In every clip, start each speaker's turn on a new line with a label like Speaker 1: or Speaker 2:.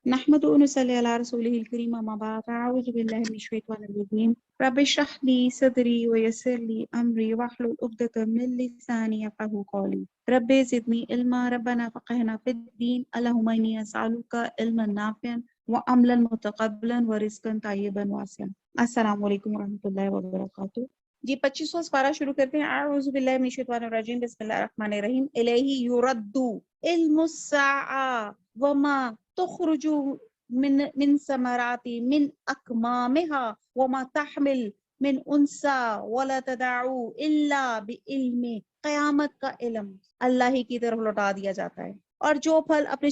Speaker 1: نحمد ونصلي على رسوله الكريم أما بعد أعوذ بالله من الشيطان الرجيم رب اشرح لي صدري ويسر لي أمري واحلل عقدة من لساني يفقهوا قولي رب زدني علما ربنا فقهنا في الدين اللهم إني أسألك علما نافعا وعملا متقبلا ورزقا طيبا واسعا. السلام علیکم ورحمۃ اللہ وبرکاتہ. جی 25واں پارہ شروع کرتے ہیں. اعوذ باللہ من الشیطان الرجیم بسم اللہ الرحمن الرحیم. الیہ یرد علم الساعة وما تخرج من ثمرات من اکمامها وما تحمل من انثى ولا تدع الا بعلم. قیامت کا علم اللہ ہی کی طرف لوٹا دیا جاتا ہے، اور جو پھل اپنے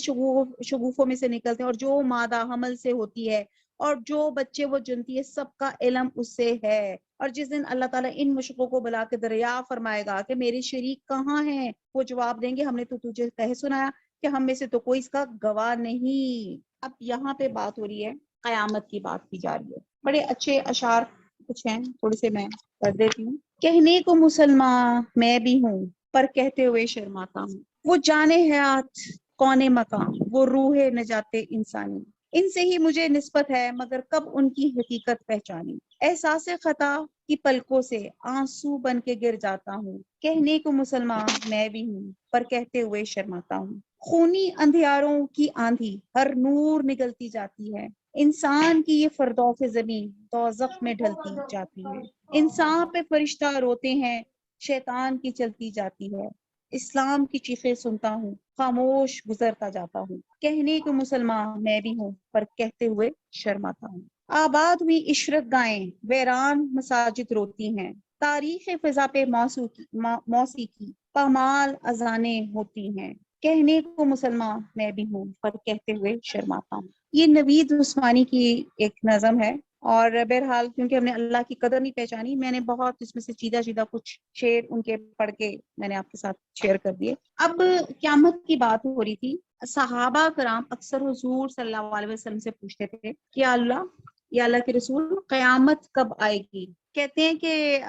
Speaker 1: شگوفوں میں سے نکلتے ہیں، اور جو مادہ حمل سے ہوتی ہے، اور جو بچے وہ جنتی ہے، سب کا علم اس سے ہے. اور جس دن اللہ تعالیٰ ان مشرکوں کو بلا کے دریافت فرمائے گا کہ میری شریک کہاں ہیں، وہ جواب دیں گے ہم نے تو تجھے کہہ سنایا کہ ہم میں سے تو کوئی اس کا گواہ نہیں. اب یہاں پہ بات ہو رہی ہے، قیامت کی بات کی جا رہی ہے. بڑے اچھے اشعار کچھ ہیں، تھوڑے سے میں پڑھ دیتی ہوں. کہنے کو مسلمان میں بھی ہوں، پر کہتے ہوئے شرماتا ہوں. وہ جانے حیات کون مقام، وہ روح نجات انسانی، ان سے ہی مجھے نسبت ہے مگر کب ان کی حقیقت پہچانی. احساس خطا کی پلکوں سے آنسو بن کے گر جاتا ہوں. کہنے کو مسلمان میں بھی ہوں، پر کہتے ہوئے شرماتا ہوں. خونی اندھیاروں کی آندھی ہر نور نگلتی جاتی ہے. انسان کی یہ فردوس زمین دوزخ میں ڈھلتی جاتی ہے. انسان پہ فرشتہ روتے ہیں، شیطان کی چلتی جاتی ہے. اسلام کی چیخیں سنتا ہوں، خاموش گزرتا جاتا ہوں. کہنے کو مسلمان میں بھی ہوں، پر کہتے ہوئے شرماتا ہوں. آباد ہوئی عشرت گائیں، ویران مساجد روتی ہیں. تاریخ فضا پہ موسیقی پامال اذانیں ہوتی ہیں. کہنے کو مسلمان میں بھی ہوں، پر کہتے ہوئے شرماتا ہوں. یہ نوید عثمانی کی ایک نظم ہے، اور بہرحال کیونکہ ہم نے اللہ کی قدر نہیں پہچانی، میں نے بہت اس میں سے چیدہ کچھ شعر ان کے پڑھ کے میں نے آپ کے ساتھ شیئر کر دیے. اب قیامت کی بات ہو رہی تھی. صحابہ کرام اکثر حضور صلی اللہ علیہ وسلم سے پوچھتے تھے کہ یا اللہ کے رسول قیامت کب آئے گی. کہتے ہیں کہ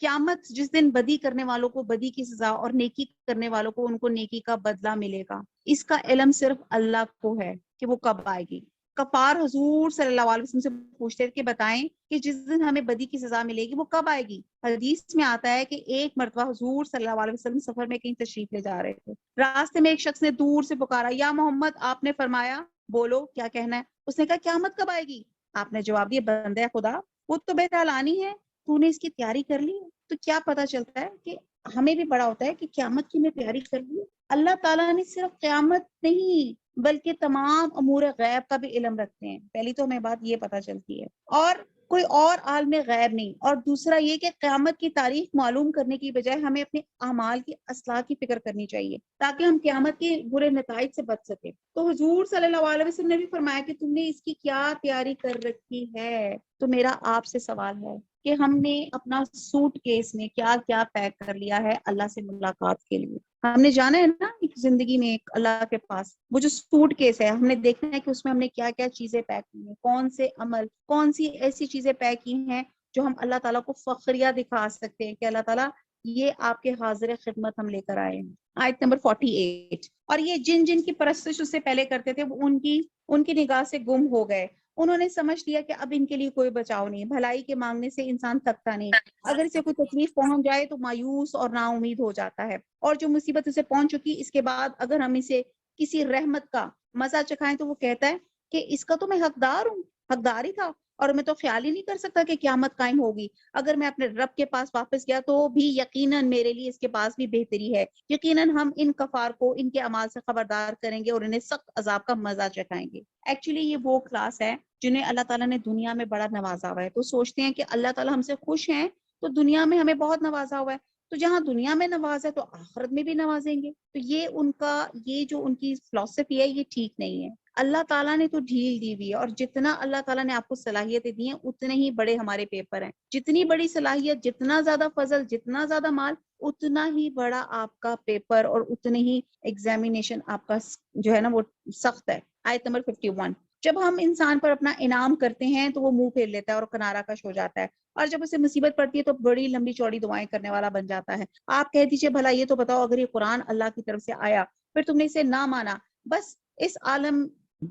Speaker 1: قیامت جس دن بدی کرنے والوں کو بدی کی سزا اور نیکی کرنے والوں کو ان کو نیکی کا بدلہ ملے گا، اس کا علم صرف اللہ کو ہے کہ وہ کب آئے گی. کفار حضور صلی اللہ علیہ وسلم سے پوچھتے کہ بتائیں کہ جس دن ہمیں بدی کی سزا ملے گی وہ کب آئے گی. حدیث میں آتا ہے کہ ایک مرتبہ حضور صلی اللہ علیہ وسلم سفر میں کہیں تشریف لے جا رہے تھے. راستے میں ایک شخص نے دور سے پکارا، یا محمد. آپ نے فرمایا بولو کیا کہنا ہے. اس نے کہا قیامت کب آئے گی. آپ نے جواب دیا بندہ خدا وہ تو بہرحال آنی ہے، تو نے اس کی تیاری کر لی. تو کیا پتا چلتا ہے کہ ہمیں بھی بڑا ہوتا ہے کہ قیامت کی میں تیاری کر لی. اللہ تعالیٰ نے صرف قیامت نہیں بلکہ تمام امور غیب کا بھی علم رکھتے ہیں. پہلی تو ہمیں بات یہ پتا چلتی ہے، اور کوئی اور عالم غیب نہیں. اور دوسرا یہ کہ قیامت کی تاریخ معلوم کرنے کی بجائے ہمیں اپنے اعمال کی اصلاح کی فکر کرنی چاہیے تاکہ ہم قیامت کے برے نتائج سے بچ سکیں. تو حضور صلی اللہ علیہ وسلم نے بھی فرمایا کہ تم نے اس کی کیا تیاری کر رکھی ہے. تو میرا آپ سے سوال ہے کہ ہم نے اپنا سوٹ کیس میں کیا کیا پیک کر لیا ہے اللہ سے ملاقات کے لیے. ہم نے جانا ہے نا ایک زندگی میں ایک اللہ کے پاس، وہ جو سوٹ کیس ہے ہم نے دیکھنا ہے کہ اس میں ہم نے کیا کیا چیزیں پیک کی ہیں، کون سے عمل، کون سی ایسی چیزیں پیک کی ہیں جو ہم اللہ تعالیٰ کو فخریہ دکھا سکتے ہیں کہ اللہ تعالیٰ یہ آپ کے حاضر خدمت ہم لے کر آئے ہیں. آیت نمبر 48. اور یہ جن جن کی پرستش اس سے پہلے کرتے تھے وہ ان کی نگاہ سے گم ہو گئے. انہوں نے سمجھ لیا کہ اب ان کے لیے کوئی بچاؤ نہیں. بھلائی کے مانگنے سے انسان تھکتا نہیں، اگر اسے کوئی تکلیف پہنچ جائے تو مایوس اور نا امید ہو جاتا ہے. اور جو مصیبت اسے پہنچ چکی اس کے بعد اگر ہم اسے کسی رحمت کا مزہ چکھائیں تو وہ کہتا ہے کہ اس کا تو میں حقدار ہوں، حقدار ہی تھا، اور میں تو خیال ہی نہیں کر سکتا کہ قیامت قائم ہوگی. اگر میں اپنے رب کے پاس واپس گیا تو بھی یقیناً میرے لیے اس کے پاس بھی بہتری ہے. یقیناً ہم ان کفار کو ان کے اعمال سے خبردار کریں گے اور انہیں سخت عذاب کا مزہ چکھائیں گے. ایکچولی یہ وہ کلاس ہے جنہیں اللہ تعالیٰ نے دنیا میں بڑا نوازا ہوا ہے. تو سوچتے ہیں کہ اللہ تعالیٰ ہم سے خوش ہیں تو دنیا میں ہمیں بہت نوازا ہوا ہے، تو جہاں دنیا میں نواز ہے تو آخرت میں بھی نوازیں گے. تو یہ جو ان کی فلسفی ہے یہ ٹھیک نہیں ہے. اللہ تعالیٰ نے تو ڈھیل دی ہوئی ہے، اور جتنا اللہ تعالیٰ نے آپ کو صلاحیتیں دی ہیں اتنے ہی بڑے ہمارے پیپر ہیں. جتنی بڑی صلاحیت، جتنا زیادہ فضل، جتنا زیادہ مال، اتنا ہی بڑا آپ کا پیپر اور اتنے ہی ایگزامینیشن آپ کا جو ہے نا وہ سخت ہے. آیت نمبر 51. جب ہم انسان پر اپنا انعام کرتے ہیں تو وہ منہ پھیر لیتا ہے اور کنارہ کش ہو جاتا ہے، اور جب اسے مصیبت پڑتی ہے تو بڑی لمبی چوڑی دعائیں کرنے والا بن جاتا ہے. آپ کہہ دیجئے بھلا یہ تو بتاؤ اگر یہ قرآن اللہ کی طرف سے آیا پھر تم نے اسے نہ مانا، بس اس عالم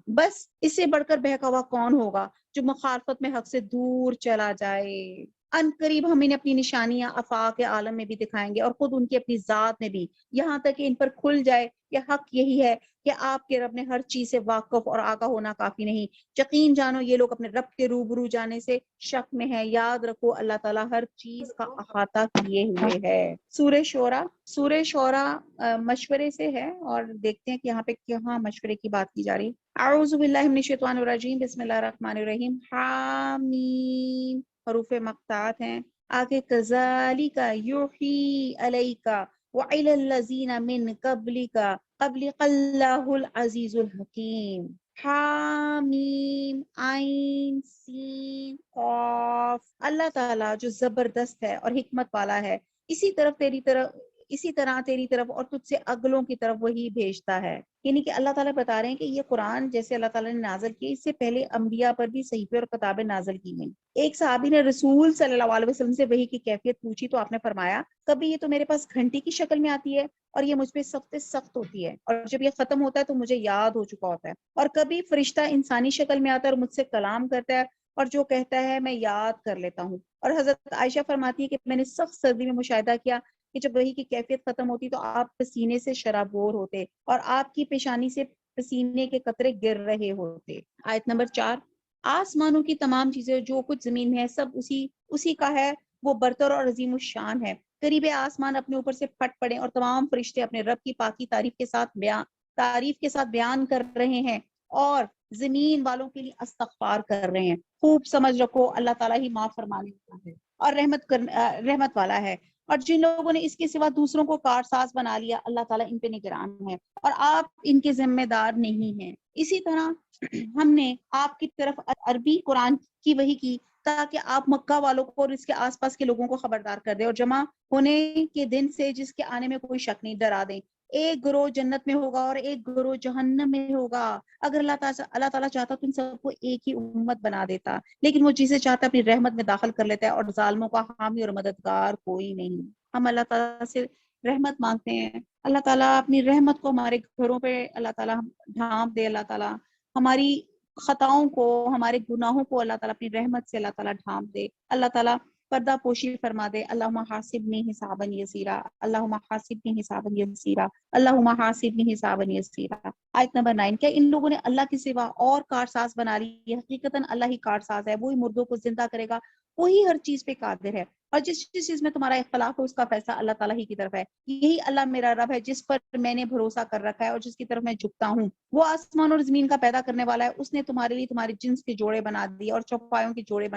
Speaker 1: بس اس سے بڑھ کر بہکا ہوا کون ہوگا جو مخالفت میں حق سے دور چلا جائے۔ ان قریب ہم انہیں اپنی نشانیاں آفاق عالم میں بھی دکھائیں گے اور خود ان کی اپنی ذات میں بھی، یہاں تک کہ ان پر کھل جائے کہ حق یہی ہے کہ آپ کے رب نے ہر چیز سے واقف اور آگاہ ہونا کافی نہیں۔ یقین جانو یہ لوگ اپنے رب کے روبرو جانے سے شک میں ہیں۔ یاد رکھو اللہ تعالیٰ ہر چیز کا احاطہ کیے ہوئے ہے۔ سورہ شعراء مشورے سے ہے، اور دیکھتے ہیں کہ یہاں پہ کہاں مشورے کی بات کی جا رہی۔ اعوذ باللہ من الشیطان الرجیم، بسم اللہ الرحمن الرحیم۔ حامیم حروف مقطعات ہیں۔ آگے کذالک یوحی علیک وعلی الذین من قبلک قبلک اللہ العزیز الحکیم۔ حامیم عین سین قاف۔ اللہ تعالیٰ جو زبردست ہے اور حکمت والا ہے، اسی طرح تیری طرف اور تجھ سے اگلوں کی طرف وہی بھیجتا ہے۔ یعنی کہ اللہ تعالیٰ بتا رہے ہیں کہ یہ قرآن جیسے اللہ تعالیٰ نے نازل کی، اس سے پہلے انبیاء پر بھی صحیفے اور کتابیں نازل کی گئیں۔ ایک صحابی نے رسول صلی اللہ علیہ وسلم سے وحی کی کیفیت پوچھی تو آپ نے فرمایا، کبھی یہ تو میرے پاس گھنٹی کی شکل میں آتی ہے اور یہ مجھ پہ سخت سخت ہوتی ہے، اور جب یہ ختم ہوتا ہے تو مجھے یاد ہو چکا ہوتا ہے، اور کبھی فرشتہ انسانی شکل میں آتا ہے اور مجھ سے کلام کرتا ہے، اور جو کہتا ہے میں یاد کر لیتا ہوں۔ اور حضرت عائشہ فرماتی ہے کہ میں نے سخت سردی میں مشاہدہ کیا کہ جب وحی کی کیفیت ختم ہوتی تو آپ پسینے سے شرابور ہوتے اور آپ کی پیشانی سے پسینے کے قطرے گر رہے ہوتے۔ آیت نمبر 4۔ آسمانوں کی تمام چیزیں جو کچھ زمین میں ہے سب اسی کا ہے، وہ برتر اور عظیم الشان ہے۔ قریب آسمان اپنے اوپر سے پھٹ پڑے اور تمام فرشتے اپنے رب کی پاکی تعریف کے ساتھ بیان کر رہے ہیں اور زمین والوں کے لیے استغفار کر رہے ہیں۔ خوب سمجھ رکھو اللہ تعالیٰ ہی معاف فرمانے والا ہے اور رحمت والا ہے، اور جن لوگوں نے اس کے سوا دوسروں کو کارساز بنا لیا اللہ تعالیٰ ان پہ نگران ہے اور آپ ان کے ذمہ دار نہیں ہیں۔ اسی طرح ہم نے آپ کی طرف عربی قرآن کی وحی کی تاکہ آپ مکہ والوں کو اور اس کے آس پاس کے لوگوں کو خبردار کر دیں اور جمع ہونے کے دن سے جس کے آنے میں کوئی شک نہیں ڈرا دیں۔ ایک گروہ جنت میں ہوگا اور ایک گروہ جہنم میں ہوگا۔ اگر اللہ تعالیٰ چاہتا تو ان سب کو ایک ہی امت بنا دیتا، لیکن وہ جسے چاہتا اپنی رحمت میں داخل کر لیتا ہے اور ظالموں کا حامی اور مددگار کوئی نہیں۔ ہم اللہ تعالیٰ سے رحمت مانگتے ہیں، اللہ تعالیٰ اپنی رحمت کو ہمارے گھروں پہ اللہ تعالیٰ ڈھانپ دے، اللہ تعالیٰ ہماری خطاؤں کو، ہمارے گناہوں کو اللہ تعالیٰ اپنی رحمت سے اللہ تعالیٰ ڈھانپ دے، اللہ تعالیٰ پردہ پوشی فرما دے۔ اللہم حاسبنی حسابا یسیرا، اللہم حاسبنی حسابا یسیرا، اللہم حاسبنی حسابا یسیرا۔ آیت نمبر 9۔ کیا ان لوگوں نے اللہ کے سوا اور کارساز بنا لی ہے؟ حقیقتاً اللہ ہی کارساز ہے، وہی مردوں کو زندہ کرے گا، وہی ہر چیز پہ قادر ہے، اور جس چیز میں تمہارا اختلاف ہو اس کا فیصلہ اللہ تعالیٰ ہی کی طرف ہے۔ یہی اللہ میرا رب ہے جس پر میں نے بھروسہ کر رکھا ہے اور جس کی طرف میں جھکتا ہوں۔ وہ آسمان اور زمین کا پیدا کرنے والا ہے، اس نے تمہارے لیے تمہارے جنس کے جوڑے بنا دیے اور چوپایوں کے جوڑے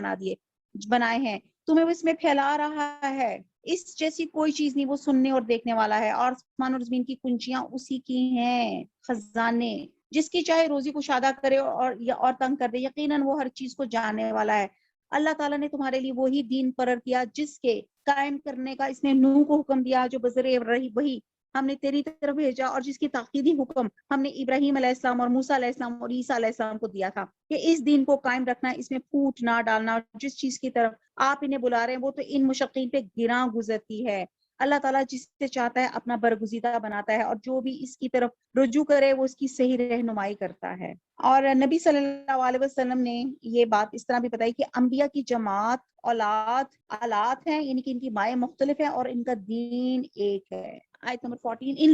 Speaker 1: بنائے ہیں، تمہیں وہ اس میں پھیلا رہا ہے، اس جیسی کوئی چیز نہیں، وہ سننے اور دیکھنے والا ہے، اور آسمان اور زمین کی کنچیاں اسی کی ہیں، خزانے، جس کی چاہے روزی کو شادہ کرے اور تنگ کر دے، یقیناً وہ ہر چیز کو جاننے والا ہے۔ اللہ تعالیٰ نے تمہارے لیے وہی دین قرار کیا جس کے قائم کرنے کا اس نے نوح کو حکم دیا، جو بذریعہ وہی ہم نے تیری طرف بھیجا، اور جس کی تاکیدی حکم ہم نے ابراہیم علیہ السلام اور موسیٰ علیہ السلام اور عیسیٰ علیہ السلام کو دیا تھا کہ اس دین کو قائم رکھنا، اس میں پھوٹ نہ ڈالنا، اور جس چیز کی طرف آپ انہیں بلا رہے ہیں وہ تو ان مشقین پہ گراں گزرتی ہے۔ اللہ تعالیٰ جس سے چاہتا ہے اپنا برگزیدہ بناتا ہے، اور جو بھی اس کی طرف رجوع کرے وہ اس کی صحیح رہنمائی کرتا ہے۔ اور نبی صلی اللہ علیہ وسلم نے یہ بات اس طرح بھی بتائی کہ انبیاء کی جماعت آلات ہیں، یعنی کہ ان کی مائیں مختلف ہیں اور ان کا دین ایک ہے۔ آیت نمبر 14۔ ان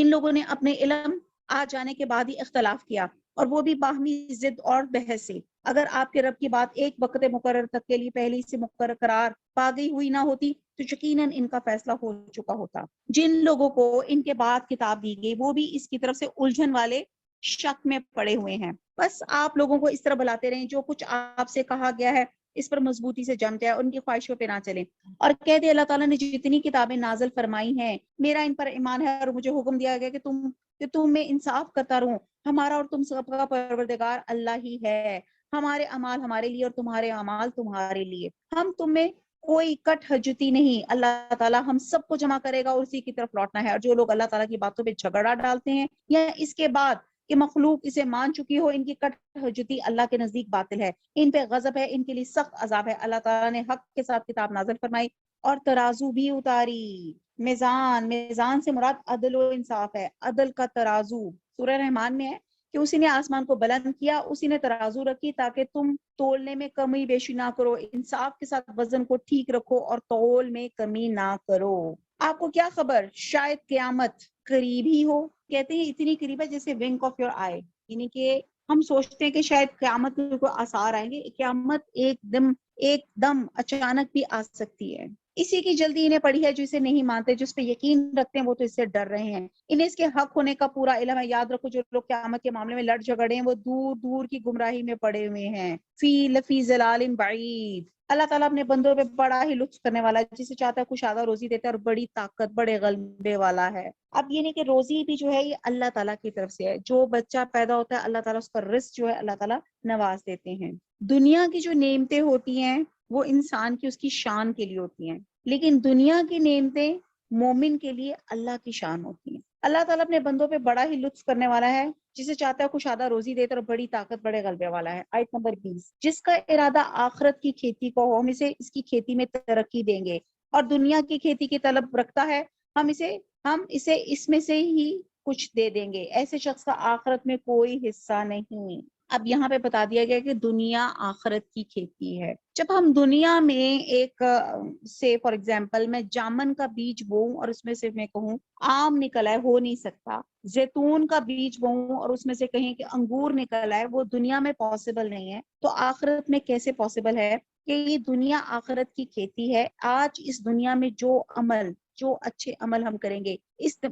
Speaker 1: لوگوں نے اپنے علم آ جانے کے بعد ہی اختلاف کیا، اور وہ بھی باہمی ضد اور بحث سے۔ اگر آپ کے رب کی بات ایک وقت مقرر تک کے لیے پہلے سے مقرر قرار پا گئی ہوئی نہ ہوتی تو یقیناً ان کا فیصلہ ہو چکا ہوتا۔ جن لوگوں کو ان کے بعد کتاب دی گئی وہ بھی اس کی طرف سے الجھن والے شک میں پڑے ہوئے ہیں۔ بس آپ لوگوں کو اس طرح بلاتے رہیں، جو کچھ آپ سے کہا گیا ہے اس پر مضبوطی سے جم جائے، ان کی خواہشوں پہ نہ چلیں، اور کہہ دے اللہ تعالیٰ نے جتنی کتابیں نازل فرمائی ہیں میرا ان پر ایمان ہے، اور مجھے حکم دیا گیا کہ تم میں انصاف کرتا رہوں، ہمارا اور تم سب کا پروردگار اللہ ہی ہے، ہمارے اعمال ہمارے لیے اور تمہارے اعمال تمہارے لیے، ہم تم میں کوئی کٹ حجتی نہیں، اللہ تعالیٰ ہم سب کو جمع کرے گا اور اسی کی طرف لوٹنا ہے۔ اور جو لوگ اللہ تعالیٰ کی باتوں پہ جھگڑا ڈالتے ہیں یا اس کے بعد کہ مخلوق اسے مان چکی ہو، ان کی کٹ حجتی اللہ کے نزدیک باطل ہے، ان پہ غضب ہے، ان کے لیے سخت عذاب ہے۔ اللہ تعالیٰ نے حق کے ساتھ کتاب نازل فرمائی اور ترازو بھی اتاری۔ میزان سے مراد عدل و انصاف ہے، عدل کا ترازو سورہ رحمان میں ہے کہ اسی نے آسمان کو بلند کیا، اسی نے ترازو رکھی تاکہ تم تولنے میں کمی بیشی نہ کرو، انصاف کے ساتھ وزن کو ٹھیک رکھو اور تول میں کمی نہ کرو۔ آپ کو کیا خبر، شاید قیامت قریب ہی ہو۔ کہتے ہیں اتنی قریب ہے جیسے ونک آف یور آئی، یعنی کہ ہم سوچتے ہیں کہ شاید قیامت میں کوئی آثار آئیں گے، قیامت ایک دم اچانک بھی آ سکتی ہے۔ اسی کی جلدی انہیں پڑی ہے جو اسے نہیں مانتے، جس پہ یقین رکھتے ہیں وہ تو اس سے ڈر رہے ہیں۔ انہیں اس کے حق ہونے کا پورا علم ہے۔ یاد رکھو جو لوگ قیامت کے معاملے میں لڑ جھگڑے ہیں وہ دور دور کی گمراہی میں پڑے ہوئے ہیں۔ فی لفی ظلال بعید۔ اللہ تعالیٰ اپنے بندوں پہ بڑا ہی لطف کرنے والا ہے، جسے چاہتا ہے کشادہ روزی دیتا ہے اور بڑی طاقت بڑے غلبے والا ہے۔ اب یہ نہیں کہ روزی بھی جو ہے یہ اللہ تعالیٰ کی طرف سے ہے، جو بچہ پیدا ہوتا ہے اللہ تعالیٰ اس کا رزق جو ہے اللہ تعالیٰ نواز دیتے ہیں۔ دنیا کی جو نعمتیں ہوتی ہیں وہ انسان کی اس کی شان کے لیے ہوتی ہیں، لیکن دنیا کی نعمتیں مومن کے لیے اللہ کی شان ہوتی ہیں۔ اللہ تعالیٰ اپنے بندوں پہ بڑا ہی لطف کرنے والا ہے، جسے چاہتا ہے کشادہ روزی دیتا اور بڑی طاقت بڑے غلبے والا ہے۔ آیت نمبر 20، جس کا ارادہ آخرت کی کھیتی کو ہو ہم اسے اس کی کھیتی میں ترقی دیں گے، اور دنیا کی کھیتی کی طلب رکھتا ہے ہم اسے اس میں سے ہی کچھ دے دیں گے۔ ایسے شخص کا آخرت میں کوئی حصہ نہیں۔ اب یہاں پہ بتا دیا گیا کہ دنیا آخرت کی کھیتی ہے۔ جب ہم دنیا میں ایک سے فار ایگزامپل میں جامن کا بیج بوؤں اور اس میں سے میں کہوں آم نکل آئے، ہو نہیں سکتا۔ زیتون کا بیج بوؤں اور اس میں سے کہیں کہ انگور نکل آئے، وہ دنیا میں پاسبل نہیں ہے، تو آخرت میں کیسے پاسبل ہے کہ یہ دنیا آخرت کی کھیتی ہے۔ آج اس دنیا میں جو اچھے عمل ہم کریں گے،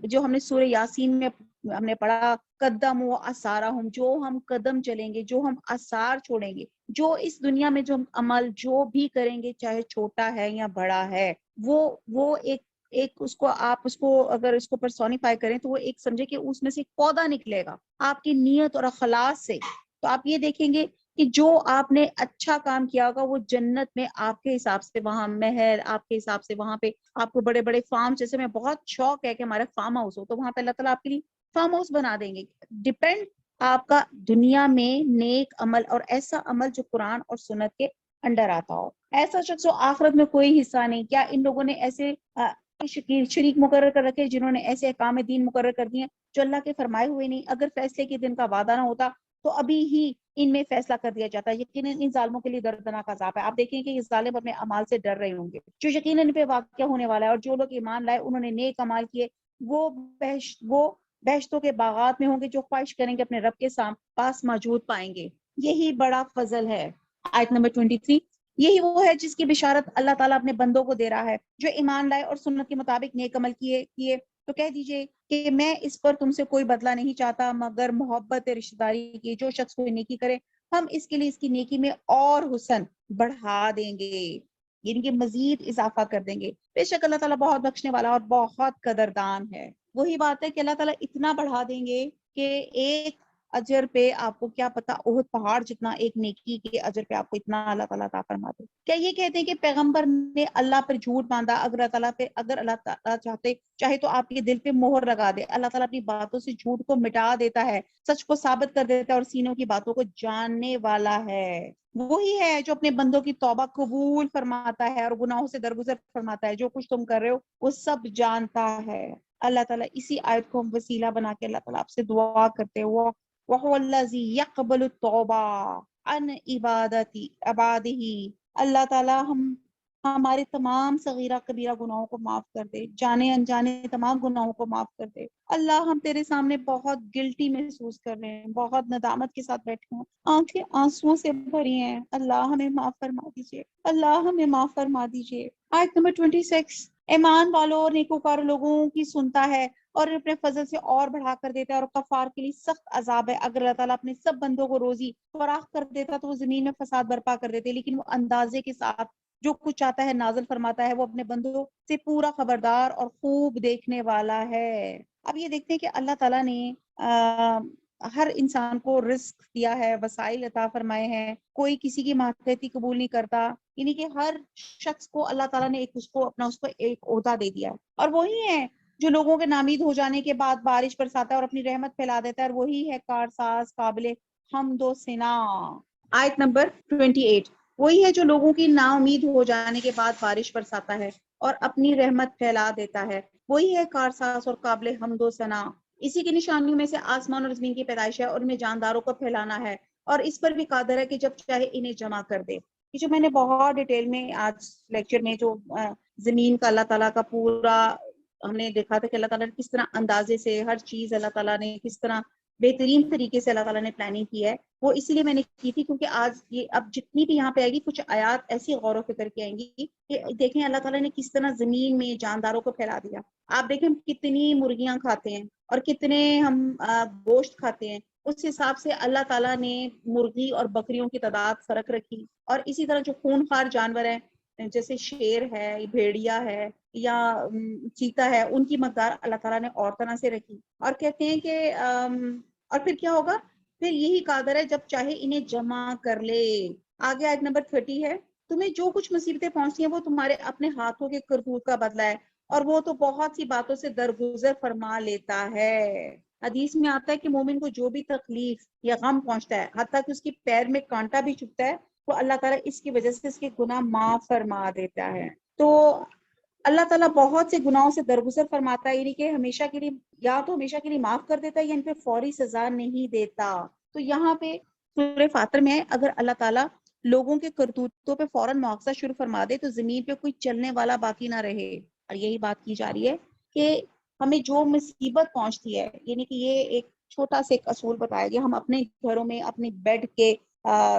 Speaker 1: جو ہم نے سورہ یاسین میں ہم نے پڑھا قدم و آثارہم، جو ہم قدم چلیں گے، جو ہم آثار چھوڑیں گے، جو اس دنیا میں جو ہم عمل جو بھی کریں گے چاہے چھوٹا ہے یا بڑا ہے، وہ ایک اس کو اگر اس کو پرسونیفائی کریں تو وہ ایک سمجھے کہ اس میں سے ایک پودا نکلے گا آپ کی نیت اور اخلاص سے۔ تو آپ یہ دیکھیں گے کہ جو آپ نے اچھا کام کیا ہوگا وہ جنت میں آپ کے حساب سے وہاں محل، آپ کے حساب سے وہاں پہ آپ کو بڑے بڑے فارم، جیسے میں بہت شوق ہے کہ ہمارا فارم ہاؤس ہو، تو وہاں پہ اللہ تعالیٰ آپ کے لیے فارم ہاؤس بنا دیں گے۔ ڈپینڈ آپ کا دنیا میں نیک عمل اور ایسا عمل جو قرآن اور سنت کے انڈر آتا ہو۔ ایسا شخص آخرت میں کوئی حصہ نہیں۔ کیا ان لوگوں نے ایسے شریک مقرر کر رکھے جنہوں نے ایسے احکام دین مقرر کر دیے جو اللہ کے فرمائے ہوئے نہیں؟ اگر فیصلے کے دن کا وعدہ نہ ہوتا تو ابھی ہی ان میں فیصلہ کر دیا جاتا ہے۔ یقیناً ان ظالموں کے لیے دردناک عذاب ہے۔ آپ دیکھیں کہ یہ ظالم اپنے اعمال سے ڈر رہے ہوں گے، جو یقیناً ان پہ واقعہ ہونے والا ہے، اور جو لوگ ایمان لائے انہوں نے نیک اعمال کیے وہ بہشتوں کے باغات میں ہوں گے، جو خواہش کریں گے اپنے رب کے پاس موجود پائیں گے۔ یہی بڑا فضل ہے۔ آیت نمبر 23، یہی وہ ہے جس کی بشارت اللہ تعالیٰ اپنے بندوں کو دے رہا ہے جو ایمان لائے اور سنت کے مطابق نیک عمل کیے تو کہہ دیجئے کہ میں اس پر تم سے کوئی بدلہ نہیں چاہتا مگر محبت رشتہ داری کی۔ جو شخص کوئی نیکی کرے ہم اس کے لیے اس کی نیکی میں اور حسن بڑھا دیں گے، یعنی کہ مزید اضافہ کر دیں گے۔ بے شک اللہ تعالیٰ بہت بخشنے والا اور بہت قدردان ہے۔ وہی بات ہے کہ اللہ تعالیٰ اتنا بڑھا دیں گے کہ ایک اجر پہ آپ کو کیا پتا احد پہاڑ جتنا ایک نیکی کے اجر پہ آپ کو اتنا اللہ تعالیٰ عطا فرما دے۔ کیا یہ کہتے ہیں کہ پیغمبر نے اللہ پر جھوٹ باندھا؟ اگر اللہ تعالیٰ چاہے تو آپ کے دل پہ مہر لگا دے۔ اللہ تعالیٰ اپنی باتوں سے جھوٹ کو مٹا دیتا ہے، سچ کو ثابت کر دیتا ہے اور سینوں کی باتوں کو جاننے والا ہے۔ وہی ہے جو اپنے بندوں کی توبہ قبول فرماتا ہے اور گناہوں سے درگزر فرماتا ہے۔ جو کچھ تم کر رہے ہو وہ سب جانتا ہے۔ اللہ تعالیٰ اسی آیت کو ہم وسیلہ بنا کے اللہ تعالیٰ آپ سے دعا کرتے ہوئے وَهُوَ الَّذِي يَقْبَلُ التَّوْبَةَ عَنْ عِبَادِهِ، اللہ تعالیٰ ہمارے تمام صغیرہ کبیرہ گناہوں کو معاف کر دے، جانے انجانے تمام گناہوں کو معاف کر دے۔ اللہ ہم تیرے سامنے بہت گلٹی محسوس کر رہے ہیں، بہت ندامت کے ساتھ بیٹھے ہیں، آنکھیں آنسوؤں سے بھری ہیں۔ اللہ ہمیں معاف فرما دیجیے، اللہ ہمیں معاف فرما دیجیے۔ آیت نمبر 26، ایمان والوں اور نیکوکار لوگوں کی سنتا ہے اور اپنے فضل سے اور بڑھا کر دیتا ہے، اور کفار کے لیے سخت عذاب ہے۔ اگر اللہ تعالیٰ اپنے سب بندوں کو روزی فراخ کر دیتا تو وہ زمین میں فساد برپا کر دیتے، لیکن وہ اندازے کے ساتھ جو کچھ چاہتا ہے نازل فرماتا ہے۔ وہ اپنے بندوں سے پورا خبردار اور خوب دیکھنے والا ہے۔ اب یہ دیکھتے ہیں کہ اللہ تعالیٰ نے ہر انسان کو رزق دیا ہے، وسائل عطا فرمائے ہیں، کوئی کسی کی ماتحتی قبول نہیں کرتا، یعنی کہ ہر شخص کو اللہ تعالیٰ نے اس کو ایک عہدہ دے دیا ہے، اور وہی ہے جو لوگوں کے نامید ہو جانے کے بعد بارش برساتا ہے اور اپنی رحمت پھیلا دیتا ہے، اور وہی ہے کارساز قابل حمد و ثنا۔ آیت نمبر 28، وہی ہے جو لوگوں کی نا امید ہو جانے کے بعد بارش برساتا ہے اور اپنی رحمت پھیلا دیتا ہے، وہی ہے کارساز اور قابل حمد و ثنا۔ اسی کی نشانیوں میں سے آسمان اور زمین کی پیدائش ہے اور ان میں جانداروں کو پھیلانا ہے، اور اس پر بھی قادر ہے کہ جب چاہے انہیں جمع کر دے۔ یہ جو میں نے بہت ڈیٹیل میں آج لیکچر میں جو زمین کا اللہ تعالیٰ کا پورا ہم نے دیکھا تھا کہ اللہ تعالیٰ نے کس طرح اندازے سے ہر چیز اللہ تعالیٰ نے کس طرح بہترین طریقے سے اللہ تعالیٰ نے پلاننگ کی ہے، وہ اسی لیے میں نے کی تھی کیونکہ آج یہ اب جتنی بھی یہاں پہ آئے گی کچھ آیات ایسی غور و فکر کی آئیں گی کہ دیکھیں اللہ تعالیٰ نے کس طرح زمین میں جانداروں کو پھیلا دیا۔ آپ دیکھیں کتنی مرغیاں کھاتے ہیں اور کتنے ہم گوشت کھاتے ہیں، اس حساب سے اللہ تعالیٰ نے مرغی اور بکریوں کی تعداد فرق رکھی، اور اسی طرح جو خونخوار جانور ہیں جیسے شیر ہے، بھیڑیا ہے یا چیتا ہے، ان کی مقدار اللہ تعالیٰ نے اور طرح سے رکھی، اور کہتے ہیں کہ اور پھر کیا ہوگا، پھر یہی قادر ہے جب چاہے انہیں جمع کر لے۔ آگے آیت نمبر 30 ہے، تمہیں جو کچھ مصیبتیں پہنچتی ہیں وہ تمہارے اپنے ہاتھوں کے کرتوت کا بدلہ ہے، اور وہ تو بہت سی باتوں سے درگزر فرما لیتا ہے۔ حدیث میں آتا ہے کہ مومن کو جو بھی تکلیف یا غم پہنچتا ہے، حتیٰ کہ اس کی پیر میں کانٹا بھی چبھتا ہے، تو اللہ تعالیٰ اس کی وجہ سے اس کے گناہ معاف فرما دیتا ہے۔ تو اللہ تعالیٰ بہت سے گناہوں سے درگزر فرماتا ہے، یعنی کہ ہمیشہ کے لیے یا تو ہمیشہ کے لیے معاف کر دیتا ہے یا ان پہ فوری سزا نہیں دیتا۔ تو یہاں پہ سورہ فاطر میں اگر اللہ تعالیٰ لوگوں کے کرتوتوں پہ فوراً مواخذہ شروع فرما دے تو زمین پہ کوئی چلنے والا باقی نہ رہے، اور یہی بات کی جا رہی ہے کہ ہمیں جو مصیبت پہنچتی ہے، یعنی کہ یہ ایک چھوٹا سا ایک اصول بتایا گیا، ہم اپنے گھروں میں اپنے بیڈ کے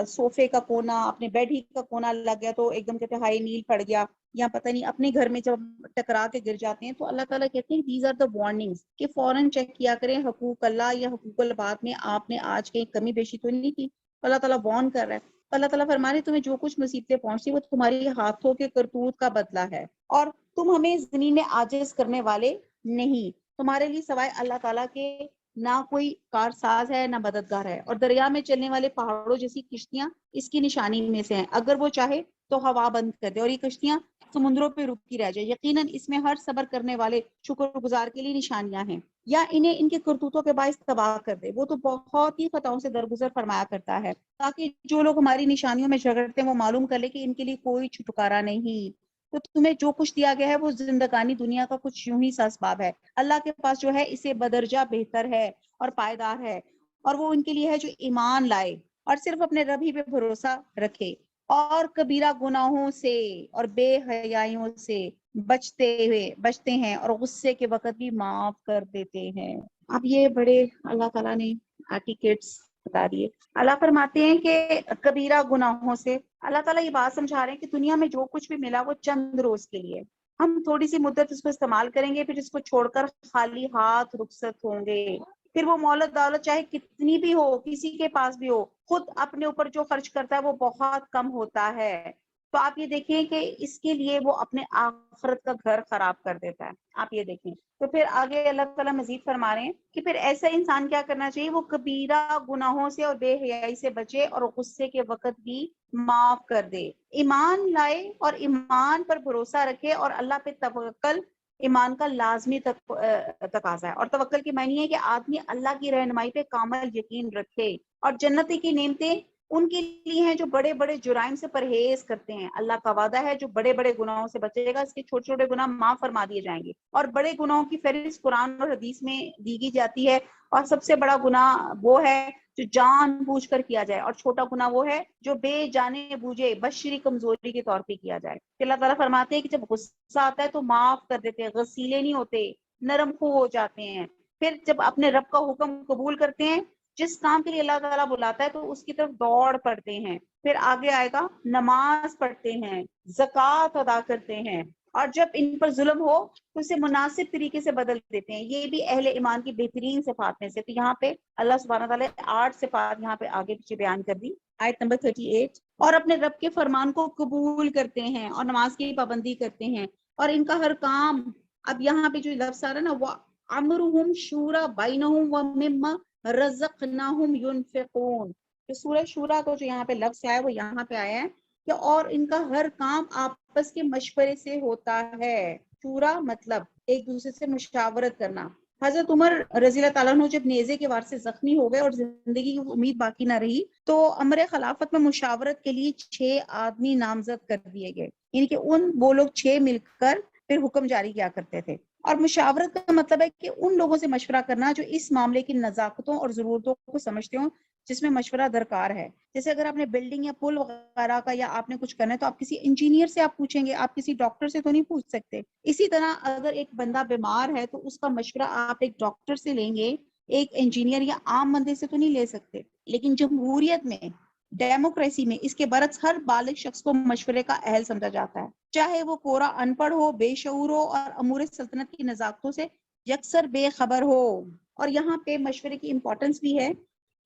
Speaker 1: صوفے کا کونا، اپنے بیڈ ہی کا کونا لگ گیا تو ایک دم کہتے ہائی نیل پڑ گیا، یا پتہ نہیں اپنے گھر میں جب ٹکرا کے گر جاتے ہیں تو اللہ تعالیٰ کہتے ہیں دیز آر دا وارننگس کہ فوراً چیک کیا کریں حقوق اللہ یا حقوق العباد میں آپ نے آج کہیں کمی بیشی تو نہیں کی۔ اللہ تعالیٰ وارن کر رہا ہے، اللہ تعالیٰ فرما رہے تمہیں جو کچھ مصیبتیں پہنچتی وہ تمہاری ہاتھوں کے کرتوت کا بدلہ ہے، اور تم ہمیں زمین میں عاجز کرنے والے نہیں، تمہارے لیے سوائے اللہ تعالیٰ کے نہ کوئی کارساز ہے نہ مددگار ہے، اور دریا میں چلنے والے پہاڑوں جیسی کشتیاں اس کی نشانی میں سے ہیں، اگر وہ چاہے تو ہوا بند کر دے اور یہ کشتیاں سمندروں پہ رکی رہ جائے، یقیناً اس میں ہر صبر کرنے والے شکر گزار کے لیے نشانیاں ہیں، یا انہیں ان کے کرتوتوں کے باعث تباہ کر دے، وہ تو بہت ہی خطاؤں سے درگزر فرمایا کرتا ہے، تاکہ جو لوگ ہماری نشانیوں میں جھگڑتے ہیں وہ معلوم کر لے کہ ان کے لیے کوئی چھٹکارا نہیں۔ تو تمہیں جو کچھ دیا گیا ہے وہ زندگانی دنیا کا کچھ یوں ہی سا اسباب ہے، اللہ کے پاس جو ہے اسے بدرجہ بہتر ہے اور پائیدار ہے، اور وہ ان کے لیے ہے جو ایمان لائے اور صرف اپنے رب ہی پہ بھروسہ رکھے، اور کبیرہ گناہوں سے اور بے حیائیوں سے بچتے ہیں اور غصے کے وقت بھی معاف کر دیتے ہیں۔ اب یہ بڑے اللہ تعالیٰ نے ایٹیکیٹس بتا دیے۔ اللہ فرماتے ہیں کہ کبیرہ گناہوں سے اللہ تعالیٰ یہ بات سمجھا رہے ہیں کہ دنیا میں جو کچھ بھی ملا وہ چند روز کے لیے، ہم تھوڑی سی مدت اس کو استعمال کریں گے، پھر اس کو چھوڑ کر خالی ہاتھ رخصت ہوں گے، پھر وہ مولت دولت چاہے کتنی بھی ہو، کسی کے پاس بھی ہو، خود اپنے اوپر جو خرچ کرتا ہے وہ بہت کم ہوتا ہے، تو آپ یہ دیکھیں کہ اس کے لیے وہ اپنے آخرت کا گھر خراب کر دیتا ہے۔ آپ یہ دیکھیں تو پھر آگے اللہ تعالیٰ مزید فرما رہے ہیں کہ پھر ایسا انسان کیا کرنا چاہیے، وہ کبیرہ گناہوں سے اور بے حیائی سے بچے اور غصے کے وقت بھی معاف کر دے، ایمان لائے اور ایمان پر بھروسہ رکھے، اور اللہ پہ توکل ایمان کا لازمی تقاضا ہے، اور توکل کی معنی ہے کہ آدمی اللہ کی رہنمائی پہ کامل یقین رکھے، اور جنت کی نعمتیں ان کے لیے ہیں جو بڑے بڑے جرائم سے پرہیز کرتے ہیں، اللہ کا وعدہ ہے جو بڑے بڑے گناہوں سے بچے گا اس کے چھوٹے چھوٹے گناہ معاف فرما دیے جائیں گے، اور بڑے گناہوں کی فہرست قرآن اور حدیث میں دی جاتی ہے، اور سب سے بڑا گناہ وہ ہے جو جان بوجھ کر کیا جائے، اور چھوٹا گناہ وہ ہے جو بے جانے بوجھے بشری کمزوری کے طور پہ کیا جائے۔ اللہ تعالیٰ فرماتے ہیں کہ جب غصہ آتا ہے تو معاف کر دیتے ہیں، غسیلے نہیں ہوتے، نرم خو ہو جاتے ہیں، پھر جب اپنے رب کا حکم قبول کرتے ہیں، جس کام کے لیے اللہ تعالیٰ بلاتا ہے تو اس کی طرف دوڑ پڑتے ہیں، پھر آگے آئے گا نماز پڑھتے ہیں، زکوٰۃ ادا کرتے ہیں، اور جب ان پر ظلم ہو تو اسے مناسب طریقے سے بدل دیتے ہیں، یہ بھی اہل ایمان کی بہترین صفات میں سے۔ تو یہاں پہ اللہ سبحانہ تعالیٰ 8 صفات یہاں پہ آگے پیچھے بیان کر دی، آیت نمبر 38، اور اپنے رب کے فرمان کو قبول کرتے ہیں اور نماز کی پابندی کرتے ہیں، اور ان کا ہر کام، اب یہاں پہ جو لفظ آ رہا ہے نا، وہ امرہم شورا بینہم ومما رزقناہم ینفقون، جو سورہ شورا کو جو یہاں پہ لفظ آیا وہ یہاں پہ آیا ہے کہ اور ان کا ہر کام آپس کے مشورے سے ہوتا ہے۔ شورا مطلب ایک دوسرے سے مشاورت کرنا۔ حضرت عمر رضی اللہ تعالیٰ عنہ جب نیزے کے وار سے زخمی ہو گئے اور زندگی کی امید باقی نہ رہی تو امر خلافت میں مشاورت کے لیے 6 آدمی نامزد کر دیے گئے، یعنی کہ وہ لوگ 6 مل کر پھر حکم جاری کیا کرتے تھے، اور مشاورت کا مطلب ہے کہ ان لوگوں سے مشورہ کرنا جو اس معاملے کی نزاکتوں اور ضرورتوں کو سمجھتے ہوں جس میں مشورہ درکار ہے. جیسے اگر آپ نے بلڈنگ یا پل وغیرہ کا یا آپ نے کچھ کرنا ہے تو آپ کسی انجینئر سے آپ پوچھیں گے, آپ کسی ڈاکٹر سے تو نہیں پوچھ سکتے. اسی طرح اگر ایک بندہ بیمار ہے تو اس کا مشورہ آپ ایک ڈاکٹر سے لیں گے, ایک انجینئر یا عام بندے سے تو نہیں لے سکتے. لیکن جمہوریت میں, ڈیموکریسی میں اس کے برعکس ہر بالغ شخص کو مشورے کا اہل سمجھا جاتا ہے, چاہے وہ کورا ان پڑھ ہو, بے شعور ہو اور امور سلطنت کی نزاکتوں سے یکسر بے خبر ہو. اور یہاں پہ مشورے کی امپورٹنس بھی ہے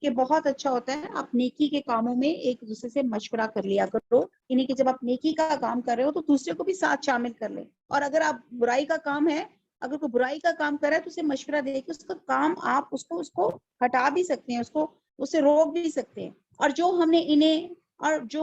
Speaker 1: کہ بہت اچھا ہوتا ہے آپ نیکی کے کاموں میں ایک دوسرے سے مشورہ کر لیا کرو, یعنی کہ جب آپ نیکی کا کام کر رہے ہو تو دوسرے کو بھی ساتھ شامل کر لیں. اور اگر آپ برائی کا کام ہے, اگر کوئی برائی کا کام کر رہا ہے تو اسے مشورہ دے کے اس کا کام آپ اس کو ہٹا بھی سکتے ہیں, اسے روک بھی سکتے ہیں. اور جو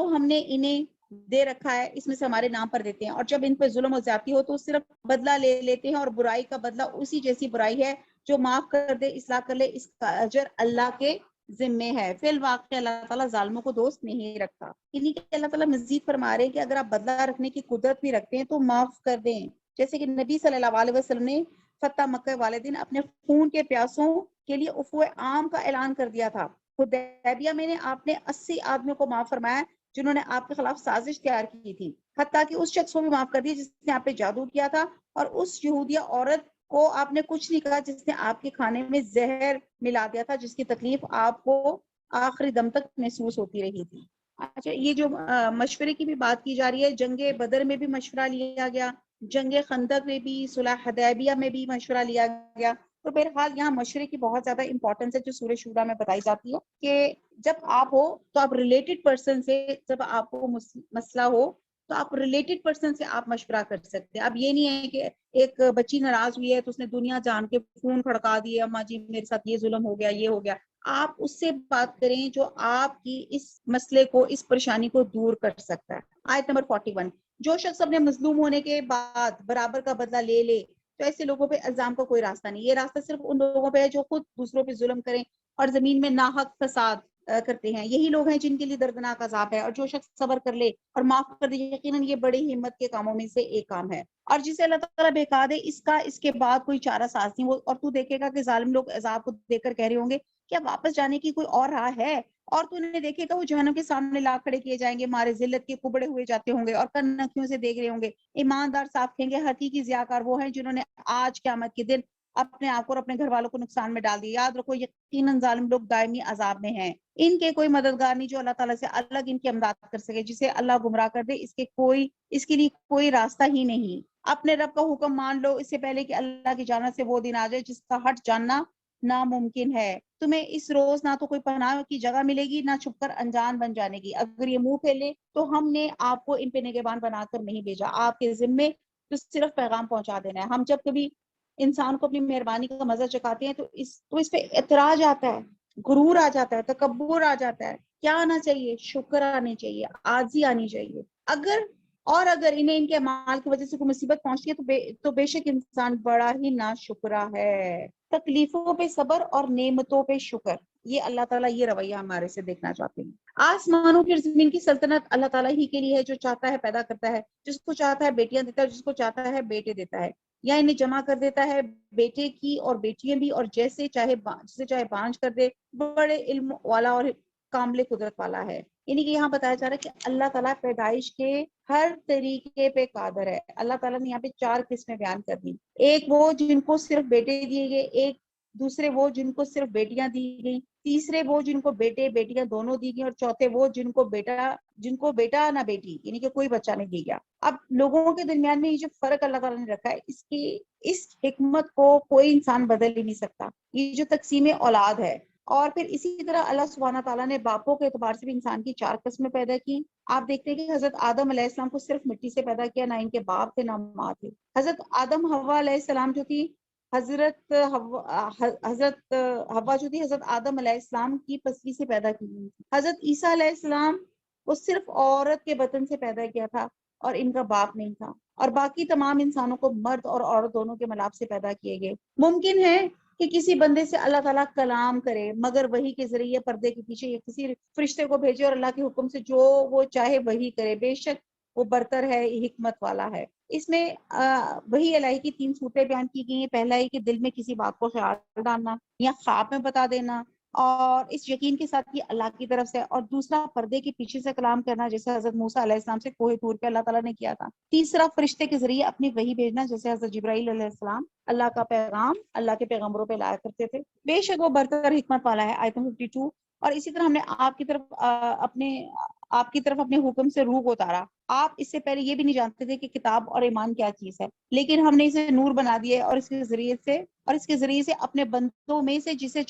Speaker 1: ہم نے انہیں دے رکھا ہے اس میں سے ہمارے نام پر دیتے ہیں, اور جب ان پہ ظلم و زیادتی ہو تو صرف بدلہ لے لیتے ہیں, اور برائی کا بدلہ اسی جیسی برائی ہے. جو معاف کر دے, اصلاح کر لے, اس کا اجر اللہ کے ذمے ہے. فی الواقع اللہ تعالیٰ ظالموں کو دوست نہیں رکھتا. یعنی کہ اللہ تعالیٰ مزید فرما رہے ہیں کہ اگر آپ بدلہ رکھنے کی قدرت بھی رکھتے ہیں تو معاف کر دیں. جیسے کہ نبی صلی اللہ علیہ وسلم نے فتح مکہ والے دن اپنے خون کے پیاسوں کے لیے عفو عام کا اعلان کر دیا تھا. حدیبیہ میں آپ نے 80 آدمیوں کو معاف فرمایا جنہوں نے آپ کے خلاف سازش تیار کی تھی. حتیٰ کہ اس شخص کو بھی معاف کر دیا جس نے آپ پہ جادو کیا تھا, اور اس یہودیہ عورت کو آپ نے کچھ نہیں کہا جس نے آپ کے کھانے میں زہر ملا دیا تھا, جس کی تکلیف آپ کو آخری دم تک محسوس ہوتی رہی تھی. اچھا, یہ جو مشورے کی بھی بات کی جا رہی ہے, جنگ بدر میں بھی مشورہ لیا گیا, جنگ خندق میں بھی, صلح حدیبیہ میں بھی مشورہ لیا گیا. تو بہرحال یہاں مشورے کی بہت زیادہ امپورٹنس ہے جو سورہ شورا میں بتائی جاتی ہے کہ جب آپ ہو تو آپ ریلیٹڈ پرسن سے, جب آپ کو مسئلہ ہو تو آپ ریلیٹڈ پرسن سے آپ مشورہ کر سکتے ہیں. اب یہ نہیں ہے کہ ایک بچی ناراض ہوئی ہے تو اس نے دنیا جان کے فون کھڑکا دیے, اماں جی میرے ساتھ یہ ظلم ہو گیا, یہ ہو گیا. آپ اس سے بات کریں جو آپ کی اس مسئلے کو, اس پریشانی کو دور کر سکتا ہے. آیت نمبر 41, جو شخص اپنے مظلوم ہونے کے بعد برابر کا بدلہ لے لے تو ایسے لوگوں پہ الزام کا کوئی راستہ نہیں. یہ راستہ صرف ان لوگوں پہ ہے جو خود دوسروں پہ ظلم کریں اور زمین میں ناحق فساد کرتے ہیں. یہی لوگ ہیں جن کے لیے دردناک عذاب ہے. اور جو شخص صبر کر لے اور معاف کر دے, یقیناً یہ بڑی ہمت کے کاموں میں سے ایک کام ہے. اور جسے اللہ تعالیٰ بہکا دے اس کے بعد کوئی چارہ ساز نہیں. اور تو دیکھے گا کہ ظالم لوگ عذاب کو دیکھ کر کہہ رہے ہوں گے کیا واپس جانے کی کوئی اور راہ ہے. اور تو انہیں دیکھے گا وہ جہنم کے سامنے لا کھڑے کیے جائیں گے, مارے ذلت کے کبڑے ہوئے جاتے ہوں گے اور کنکھیوں سے دیکھ رہے ہوں گے. ایماندار صاف کہیں گے حقیقی ضیاءکار وہ ہیں جنہوں نے آج قیامت کے دن اپنے آپ کو اور اپنے گھر والوں کو نقصان میں ڈال دیا. یاد رکھو یقیناً ظالم لوگ دائمی عذاب میں ہیں. ان کے کوئی مددگار نہیں جو اللہ تعالیٰ سے الگ ان کی امداد کر سکے. جسے اللہ گمراہ کر دے اس کے لیے کوئی راستہ ہی نہیں. اپنے رب کا حکم مان لو اس سے پہلے کہ اللہ کی جانب سے وہ دن آ جائے جس کا ہٹ جاننا ناممکن ہے. تمہیں اس روز نہ تو کوئی پناہ کی جگہ ملے گی نہ چھپ کر انجان بن جانے کی. اگر یہ منہ پھیلے تو ہم نے آپ کو ان پہ نگہبان بنا کر نہیں بھیجا. آپ کے ذمے تو صرف پیغام پہنچا دینا ہے. ہم جب کبھی انسان کو اپنی مہربانی کا مزہ چکاتے ہیں تو اس پہ اعتراض آتا ہے, غرور آ جاتا ہے, تکبر آ جاتا ہے. کیا آنا چاہیے؟ شکر آنی چاہیے, عاجزی آنی چاہیے. اگر انہیں ان کے اعمال کی وجہ سے کوئی مصیبت پہنچتی ہے تو بے شک انسان بڑا ہی ناشکرا ہے. تکلیفوں پہ صبر اور نعمتوں پہ شکر, یہ اللہ تعالیٰ یہ رویہ ہمارے سے دیکھنا چاہتے ہیں. آسمانوں کی زمین کی سلطنت اللہ تعالیٰ ہی کے لیے ہے جو چاہتا ہے پیدا کرتا ہے, جس کو چاہتا ہے بیٹیاں دیتا ہے, جس کو چاہتا ہے بیٹے دیتا ہے, یا انہیں جمع کر دیتا ہے بیٹے کی اور بیٹیاں بھی, اور جسے چاہے بانج کر دے. بڑے علم والا اور کامل قدرت والا ہے. یعنی کہ یہاں بتایا جا رہا ہے کہ اللہ تعالیٰ پیدائش کے ہر طریقے پہ قادر ہے. اللہ تعالیٰ نے یہاں پہ 4 قسمیں بیان کر دی. ایک وہ جن کو صرف بیٹے دیے گئے, ایک دوسرے وہ جن کو صرف بیٹیاں دی گئی, تیسرے وہ جن کو بیٹے بیٹیاں دونوں دی گئی, اور چوتھے وہ جن کو بیٹا نہ بیٹی, یعنی کہ کوئی بچہ نہیں دی گیا. اب لوگوں کے درمیان میں یہ جو فرق اللہ تعالیٰ نے رکھا ہے اس حکمت کو کوئی انسان بدل ہی نہیں سکتا. یہ جو تقسیم اولاد ہے. اور پھر اسی طرح اللہ سبحانہ تعالیٰ نے باپوں کے اعتبار سے بھی انسان کی 4 قسمیں پیدا کی. آپ دیکھتے ہیں کہ حضرت آدم علیہ السلام کو صرف مٹی سے پیدا کیا, نہ ان کے باپ تھے نہ ماں تھے. حضرت آدم حوا علیہ السلام جو تھی, حضرت حوا جو تھی حضرت آدم علیہ السلام کی پسلی سے پیدا کی گئی تھی. حضرت عیسیٰ علیہ السلام کو صرف عورت کے بطن سے پیدا کیا تھا اور ان کا باپ نہیں تھا. اور باقی تمام انسانوں کو مرد اور عورت دونوں کے ملاپ سے پیدا کیے گئے. ممکن ہے کہ کسی بندے سے اللہ تعالیٰ کلام کرے مگر وحی کے ذریعے پردے کے پیچھے یا کسی فرشتے کو بھیجے اور اللہ کے حکم سے جو وہ چاہے وہی کرے. بے شک وہ برتر ہے، حکمت والا ہے۔ اس میں وہی الہی کی 3 صورتیں بیان کی گئی ہیں۔ پہلا ہے کہ دل میں کسی بات کو خیال ڈالنا یا خواب میں بتا دینا، اور اس یقین کے ساتھ یہ اللہ کی طرف سے، اور دوسرا پردے کے پیچھے سے کلام کرنا جیسے حضرت موسیٰ علیہ السلام سے کوہ طور پہ اللہ تعالیٰ نے کیا تھا۔ تیسرا فرشتے کے ذریعے اپنی وحی بھیجنا جیسے حضرت جبرائیل علیہ السلام اللہ کا پیغام اللہ کے پیغمبروں پہ لایا کرتے تھے۔ بے شک وہ برتر حکمت والا ہے، آیت 52۔ اور اسی طرح ہم نے آپ کی طرف اپنے حکم سے روح کو اتارا۔ آپ اس سے پہلے یہ بھی نہیں جانتے تھے کہ کتاب اور ایمان کیا چیز ہے، لیکن ہم نے اسے نور بنا دیا ہے، اور اس کے ذریعے سے اپنے بندوں میں سے جسے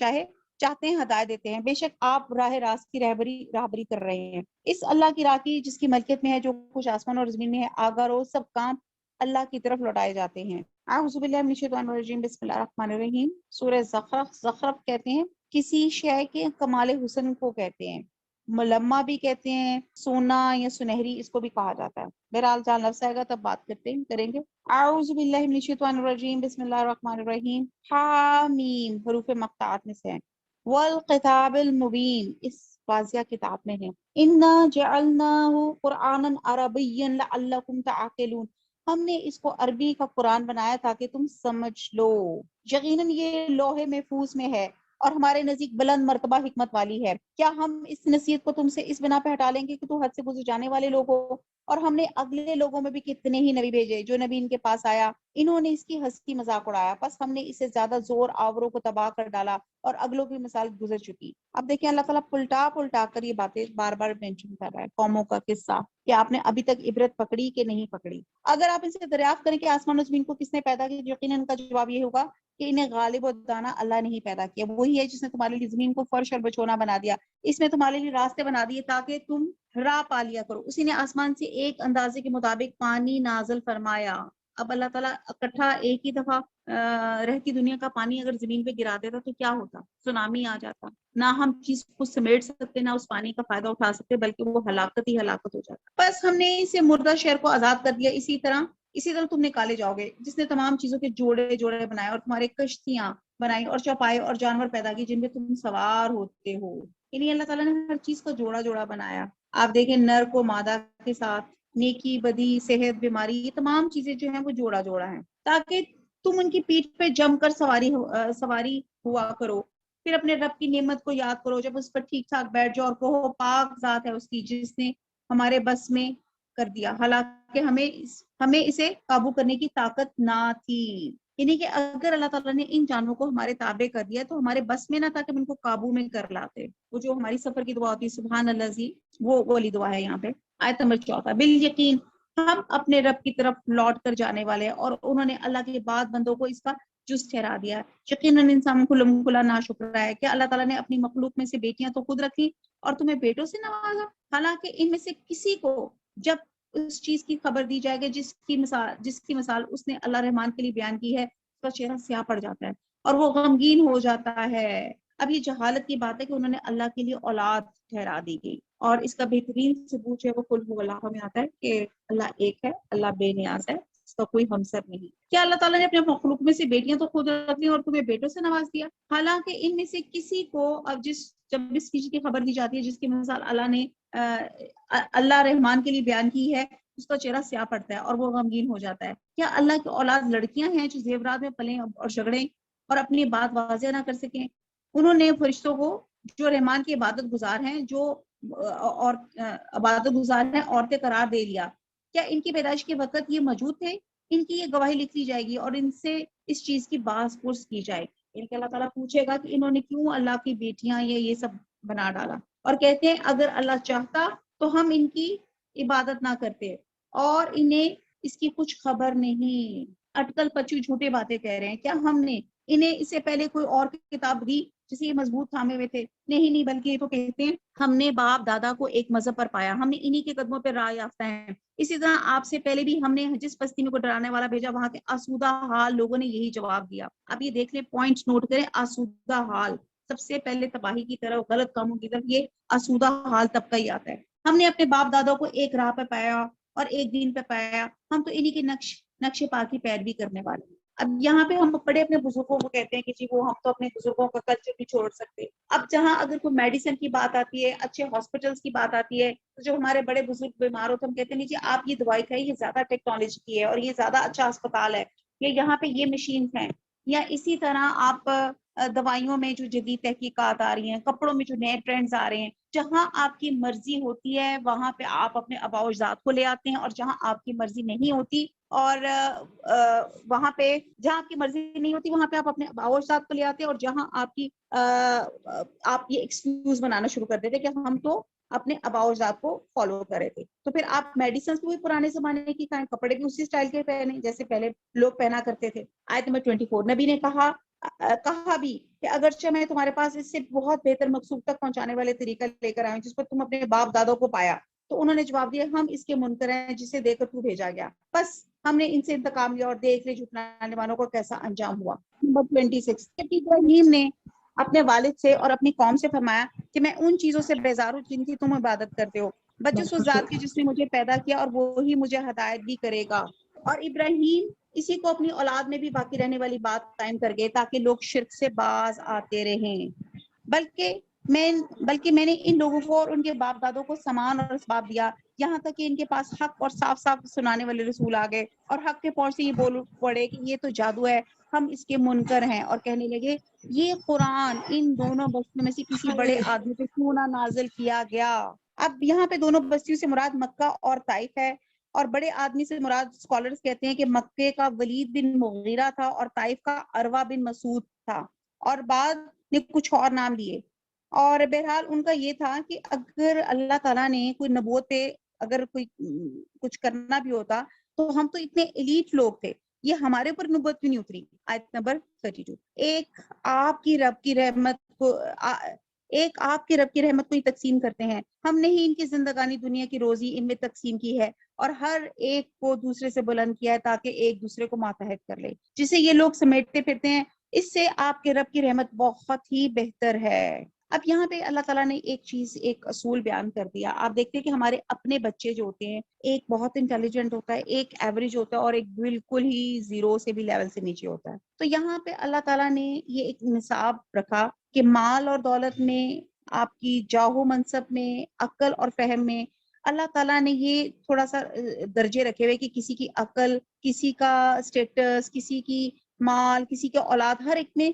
Speaker 1: چاہتے ہیں ہدایت دیتے ہیں۔ بے شک آپ راہ راست کی راہبری کر رہے ہیں اس اللہ کی راہ کی جس کی ملکیت میں ہے جو کچھ آسمان اور زمین میں ہے، آگاہ رہو، سب کام اللہ کی طرف لوٹائے جاتے ہیں۔ اعوذ باللہ من الشیطان الرجیم، بسم اللہ الرحمن الرحیم۔ سورہ زخرف کہتے ہیں کسی شے کے کمال حسن کو کہتے ہیں، ملمہ بھی کہتے ہیں، سونا یا سنہری اس کو بھی کہا جاتا ہے۔ بہرحال جہاں لفظ آئے گا تب بات کریں گے۔ اعوذ باللہ من الشیطان الرجیم، بسم اللہ الرحمن الرحیم۔ حامیم حروف مقطعات میں سے ہیں، والکتاب المبین اس واضح کتاب میں ہے، انا جعلناہ قرآنا عربیا لعلکم تعقلون ہم نے اس کو عربی کا قرآن بنایا تاکہ تم سمجھ لو، یقیناً یہ لوح محفوظ میں ہے اور ہمارے نزدیک بلند مرتبہ حکمت والی ہے۔ کیا ہم اس نصیحت کو تم سے اس بنا پہ ہٹا لیں گے کہ تو حد سے گزر جانے والے لوگ ہو؟ اور ہم نے اگلے لوگوں میں بھی کتنے ہی نبی بھیجے، جو نبی ان کے پاس آیا انہوں نے اس کی ہنسی مذاق اڑایا، بس ہم نے اسے زیادہ زور آوروں کو تباہ کر ڈالا اور اگلوں کی مثال گزر چکی۔ اب دیکھیں اللہ تعالیٰ پلٹا کر یہ باتیں بار بار مینشن کر رہا ہے، قوموں کا قصہ کہ آپ نے ابھی تک عبرت پکڑی کہ نہیں پکڑی۔ اگر آپ ان سے دریافت کریں کہ آسمان و زمین کو کس نے پیدا کیا، یقیناً ان کا جواب یہ ہوگا کہ انہیں غالب و دانا اللہ نے ہی پیدا کیا، وہی ہے جس نے تمہارے لیے زمین کو فرش اور بچھونا بنا دیا، اس میں تمہارے لیے راستے بنا دیے تاکہ تم راہ پا لیا کرو، اسی نے آسمان سے ایک اندازے کے مطابق پانی نازل فرمایا۔ اب اللہ تعالیٰ اکٹھا ایک ہی دفعہ رہتی دنیا کا پانی اگر زمین پہ گرا دیتا تو کیا ہوتا؟ سونامی آ جاتا، نہ ہم چیز کو سمیٹ سکتے نہ اس پانی کا فائدہ اٹھا سکتے، بلکہ وہ ہلاکت ہی ہلاکت ہو جاتا۔ بس ہم نے اسے مردہ شہر کو آزاد کر دیا، اسی طرح تم نکالے جاؤ گے، جس نے تمام چیزوں کے جوڑے بنائے اور تمہارے کشتیاں بنائی اور چوپائے اور جانور پیدا کیے جن پہ تم سوار ہوتے ہو۔ یعنی اللہ تعالیٰ نے ہر چیز کو جوڑا بنایا۔ آپ دیکھیں نر کو مادہ کے ساتھ، نیکی بدی صحت بیماری، یہ تمام چیزیں جو ہیں وہ جوڑا ہیں تاکہ تم ان کی پیٹھ پہ جم کر سواری ہوا کرو، پھر اپنے رب کی نعمت کو یاد کرو جب اس پر ٹھیک ٹھاک بیٹھ جاؤ اور کہو پاک ذات ہے اس کی جس نے ہمارے بس میں کر دیا، حالانکہ ہمیں اسے قابو کرنے کی طاقت نہ تھی۔ یعنی کہ اگر اللہ تعالیٰ نے ان جانوروں کو ہمارے تابع کر دیا تو ہمارے بس میں نہ تھا کہ ہم ان کو قابو میں کر لاتے۔ وہ جو ہماری سفر کی دعا ہوتی ہے سبحان الذی، وہ والی دعا ہے یہاں پہ آیت نمبر 14۔ بالیقین ہم اپنے رب کی طرف لوٹ کر جانے والے ہیں، اور انہوں نے اللہ کے بعد بندوں کو اس کا جز ٹھہرا دیا۔ یقیناً انسان کھلا ناشکر ہے کہ اللہ تعالیٰ نے اپنی مخلوق میں سے بیٹیاں تو خود رکھی اور تمہیں بیٹوں سے نوازا، حالانکہ ان میں سے کسی کو جب اس چیز کی خبر دی جائے گی جس کی مثال اس نے اللہ رحمان کے لیے بیان کی ہے، اس کا چہرہ سیاہ پڑ جاتا ہے اور وہ غمگین ہو جاتا ہے۔ اب یہ جہالت کی بات ہے کہ انہوں نے اللہ کے لیے اولاد ٹھہرا دی گئی، اور اس کا بہترین ثبوت ہے وہ قل هو اللہ میں آتا ہے کہ اللہ ایک ہے، اللہ بے نیاز ہے، اس کا کوئی ہمسر نہیں۔ کیا اللہ تعالیٰ نے اپنے مخلوق میں سے بیٹیاں تو خود رکھ لی اور تمہیں بیٹوں سے نواز دیا؟ حالانکہ ان میں سے کسی کو اب جب اس چیز کی خبر دی جاتی ہے جس کی مثال اللہ رحمان کے لیے بیان کی ہے، اس کا چہرہ سیاہ پڑتا ہے اور وہ غمگین ہو جاتا ہے۔ کیا اللہ کی اولاد لڑکیاں ہیں جو زیورات میں پلیں اور جھگڑیں اور اپنی بات واضح نہ کر سکیں؟ انہوں نے فرشتوں کو جو رحمان کی عبادت گزار ہیں عورتیں قرار دے لیا۔ کیا ان کی پیدائش کے وقت یہ موجود تھے؟ ان کی یہ گواہی لکھ لی جائے گی اور ان سے اس چیز کی باز پرس کی جائے گی۔ ان کے اللہ تعالیٰ پوچھے گا کہ انہوں نے کیوں اللہ کی بیٹیاں یہ سب بنا ڈالا، اور کہتے ہیں اگر اللہ چاہتا تو ہم ان کی عبادت نہ کرتے، اور انہیں اس کی کچھ خبر نہیں۔ اٹکل پچو جھوٹے باتیں کہہ رہے ہیں۔ کیا ہم نے انہیں اس سے پہلے کوئی اور کتاب دی جسے یہ مضبوط تھامے ہوئے تھے؟ نہیں، بلکہ یہ تو کہتے ہیں ہم نے باپ دادا کو ایک مذہب پر پایا، ہم نے انہی کے قدموں پہ راہ یافتہ ہیں۔ اسی طرح آپ سے پہلے بھی ہم نے جس بستی میں کو ڈرانے والا بھیجا وہاں کے آسودہ حال لوگوں نے یہی جواب دیا۔ اب یہ دیکھ لیں، پوائنٹس نوٹ کریں، آسودہ حال سب سے پہلے تباہی کی طرف، غلط کاموں کی طرف یہ آسودہ حال طبقہ ہی آتا ہے۔ ہم نے اپنے باپ دادا کو ایک راہ پہ پایا اور ایک دین پہ پایا، ہم تو انہی کے نقش پا کی پیروی کرنے والے ہیں۔ اب یہاں پہ ہم بڑے اپنے بزرگوں کو کہتے ہیں کہ جی وہ ہم تو اپنے بزرگوں کا کلچر نہیں چھوڑ سکتے. اب جہاں اگر کوئی میڈیسن کی بات آتی ہے, اچھے ہاسپٹلس کی بات آتی ہے, تو جو ہمارے بڑے بزرگ بیمار ہوتے ہیں ہم کہتے ہیں جی آپ یہ دوائی کھائیں, یہ زیادہ ٹیکنالوجی کی ہے اور یہ زیادہ اچھا اسپتال ہے, یا یہاں پہ یہ مشین ہیں. یا اسی طرح آپ دوائیوں میں جو جدید تحقیقات آ رہی ہیں, کپڑوں میں جو نئے ٹرینڈز آ رہے ہیں, جہاں آپ کی مرضی ہوتی ہے وہاں پہ آپ اپنے آباء و اجداد کو لے آتے ہیں, اور جہاں آپ کی مرضی نہیں ہوتی اور وہاں پہ جہاں آپ کی مرضی نہیں ہوتی وہاں پہ آپ اپنے آباء و اجداد کو لے آتے ہیں, اور جہاں آپ کی آپ یہ ایکسکیوز بنانا شروع کر دیتے کہ ہم تو اپنے آباء و اجداد کو فالو کر رہے تھے. تو پھر آپ میڈیسنس بھی پرانے زمانے کی کھائیں, کپڑے بھی اسی اسٹائل کے پہنے جیسے پہلے لوگ پہنا کرتے تھے. آیت نمبر 24, نبی نے کہا بھی کہ اگرچہ میں تمہارے پاس اس سے بہت بہتر مقصود تک پہنچانے والے طریقہ لے کر آئے جس پر تم اپنے باپ دادوں کو پایا, تو انہوں نے جواب دیا ہم اس کے منکر ہیں جسے دے کر تو بھیجا گیا, بس ہم نے ان سے انتقام لیا اور دیکھ لے جھٹلانے والوں کو کیسا انجام ہوا. نمبر 26, ابراہیم نے اپنے والد سے اور اپنی قوم سے فرمایا کہ میں ان چیزوں سے بیزار ہوں جن کی تم عبادت کرتے ہو, بچے اس ذات کی جس نے مجھے پیدا کیا اور وہی مجھے ہدایت بھی کرے گا. اور ابراہیم اسی کو اپنی اولاد میں بھی باقی رہنے والی بات قائم کر گئے تاکہ لوگ شرک سے باز آتے رہیں. بلکہ میں نے ان لوگوں کو اور ان کے باپ دادوں کو سامان اور اسباب دیا, یہاں تک کہ ان کے پاس حق اور صاف صاف سنانے والے رسول آ گئے, اور حق کے پور سے یہ بول پڑے کہ یہ تو جادو ہے, ہم اس کے منکر ہیں, اور کہنے لگے یہ قرآن ان دونوں بستیوں میں سے کسی بڑے آدمی پہ کیوں نہ نازل کیا گیا. اب یہاں پہ دونوں بستیوں سے مراد مکہ اور طائف ہے, اور بڑے آدمی سے مراد اسکالرز کہتے ہیں کہ مکے کا ولید بن مغیرہ تھا اور طائف کا اروا بن مسعود تھا, اور بعد نے کچھ اور نام لیے. اور بہرحال ان کا یہ تھا کہ اگر اللہ تعالیٰ نے کوئی نبوت پہ اگر کوئی کچھ کرنا بھی ہوتا تو ہم تو اتنے ایلیٹ لوگ تھے, یہ ہمارے اوپر نبوت بھی نہیں اتری. آیت نمبر 32, ایک آپ کی رب کی رحمت کو ہی تقسیم کرتے ہیں, ہم نے ہی ان کی زندگانی دنیا کی روزی ان میں تقسیم کی ہے, اور ہر ایک کو دوسرے سے بلند کیا ہے تاکہ ایک دوسرے کو ماتحت کر لے. جسے یہ لوگ سمیٹتے پھرتے ہیں اس سے آپ کے رب کی رحمت بہت ہی بہتر ہے. اب یہاں پہ اللہ تعالیٰ نے ایک اصول بیان کر دیا. آپ دیکھتے ہیں کہ ہمارے اپنے بچے جو ہوتے ہیں, ایک بہت انٹیلیجنٹ ہوتا ہے, ایک ایوریج ہوتا ہے, اور ایک بالکل ہی زیرو سے بھی لیول سے نیچے ہوتا ہے. تو یہاں پہ اللہ تعالیٰ نے یہ ایک نصاب رکھا کہ مال اور دولت میں, آپ کی جاہ و منصب میں, عقل اور فہم میں اللہ تعالیٰ نے یہ تھوڑا سا درجے رکھے ہوئے کہ کسی کی عقل, کسی کا اسٹیٹس, کسی کی مال, کسی کے اولاد, ہر ایک میں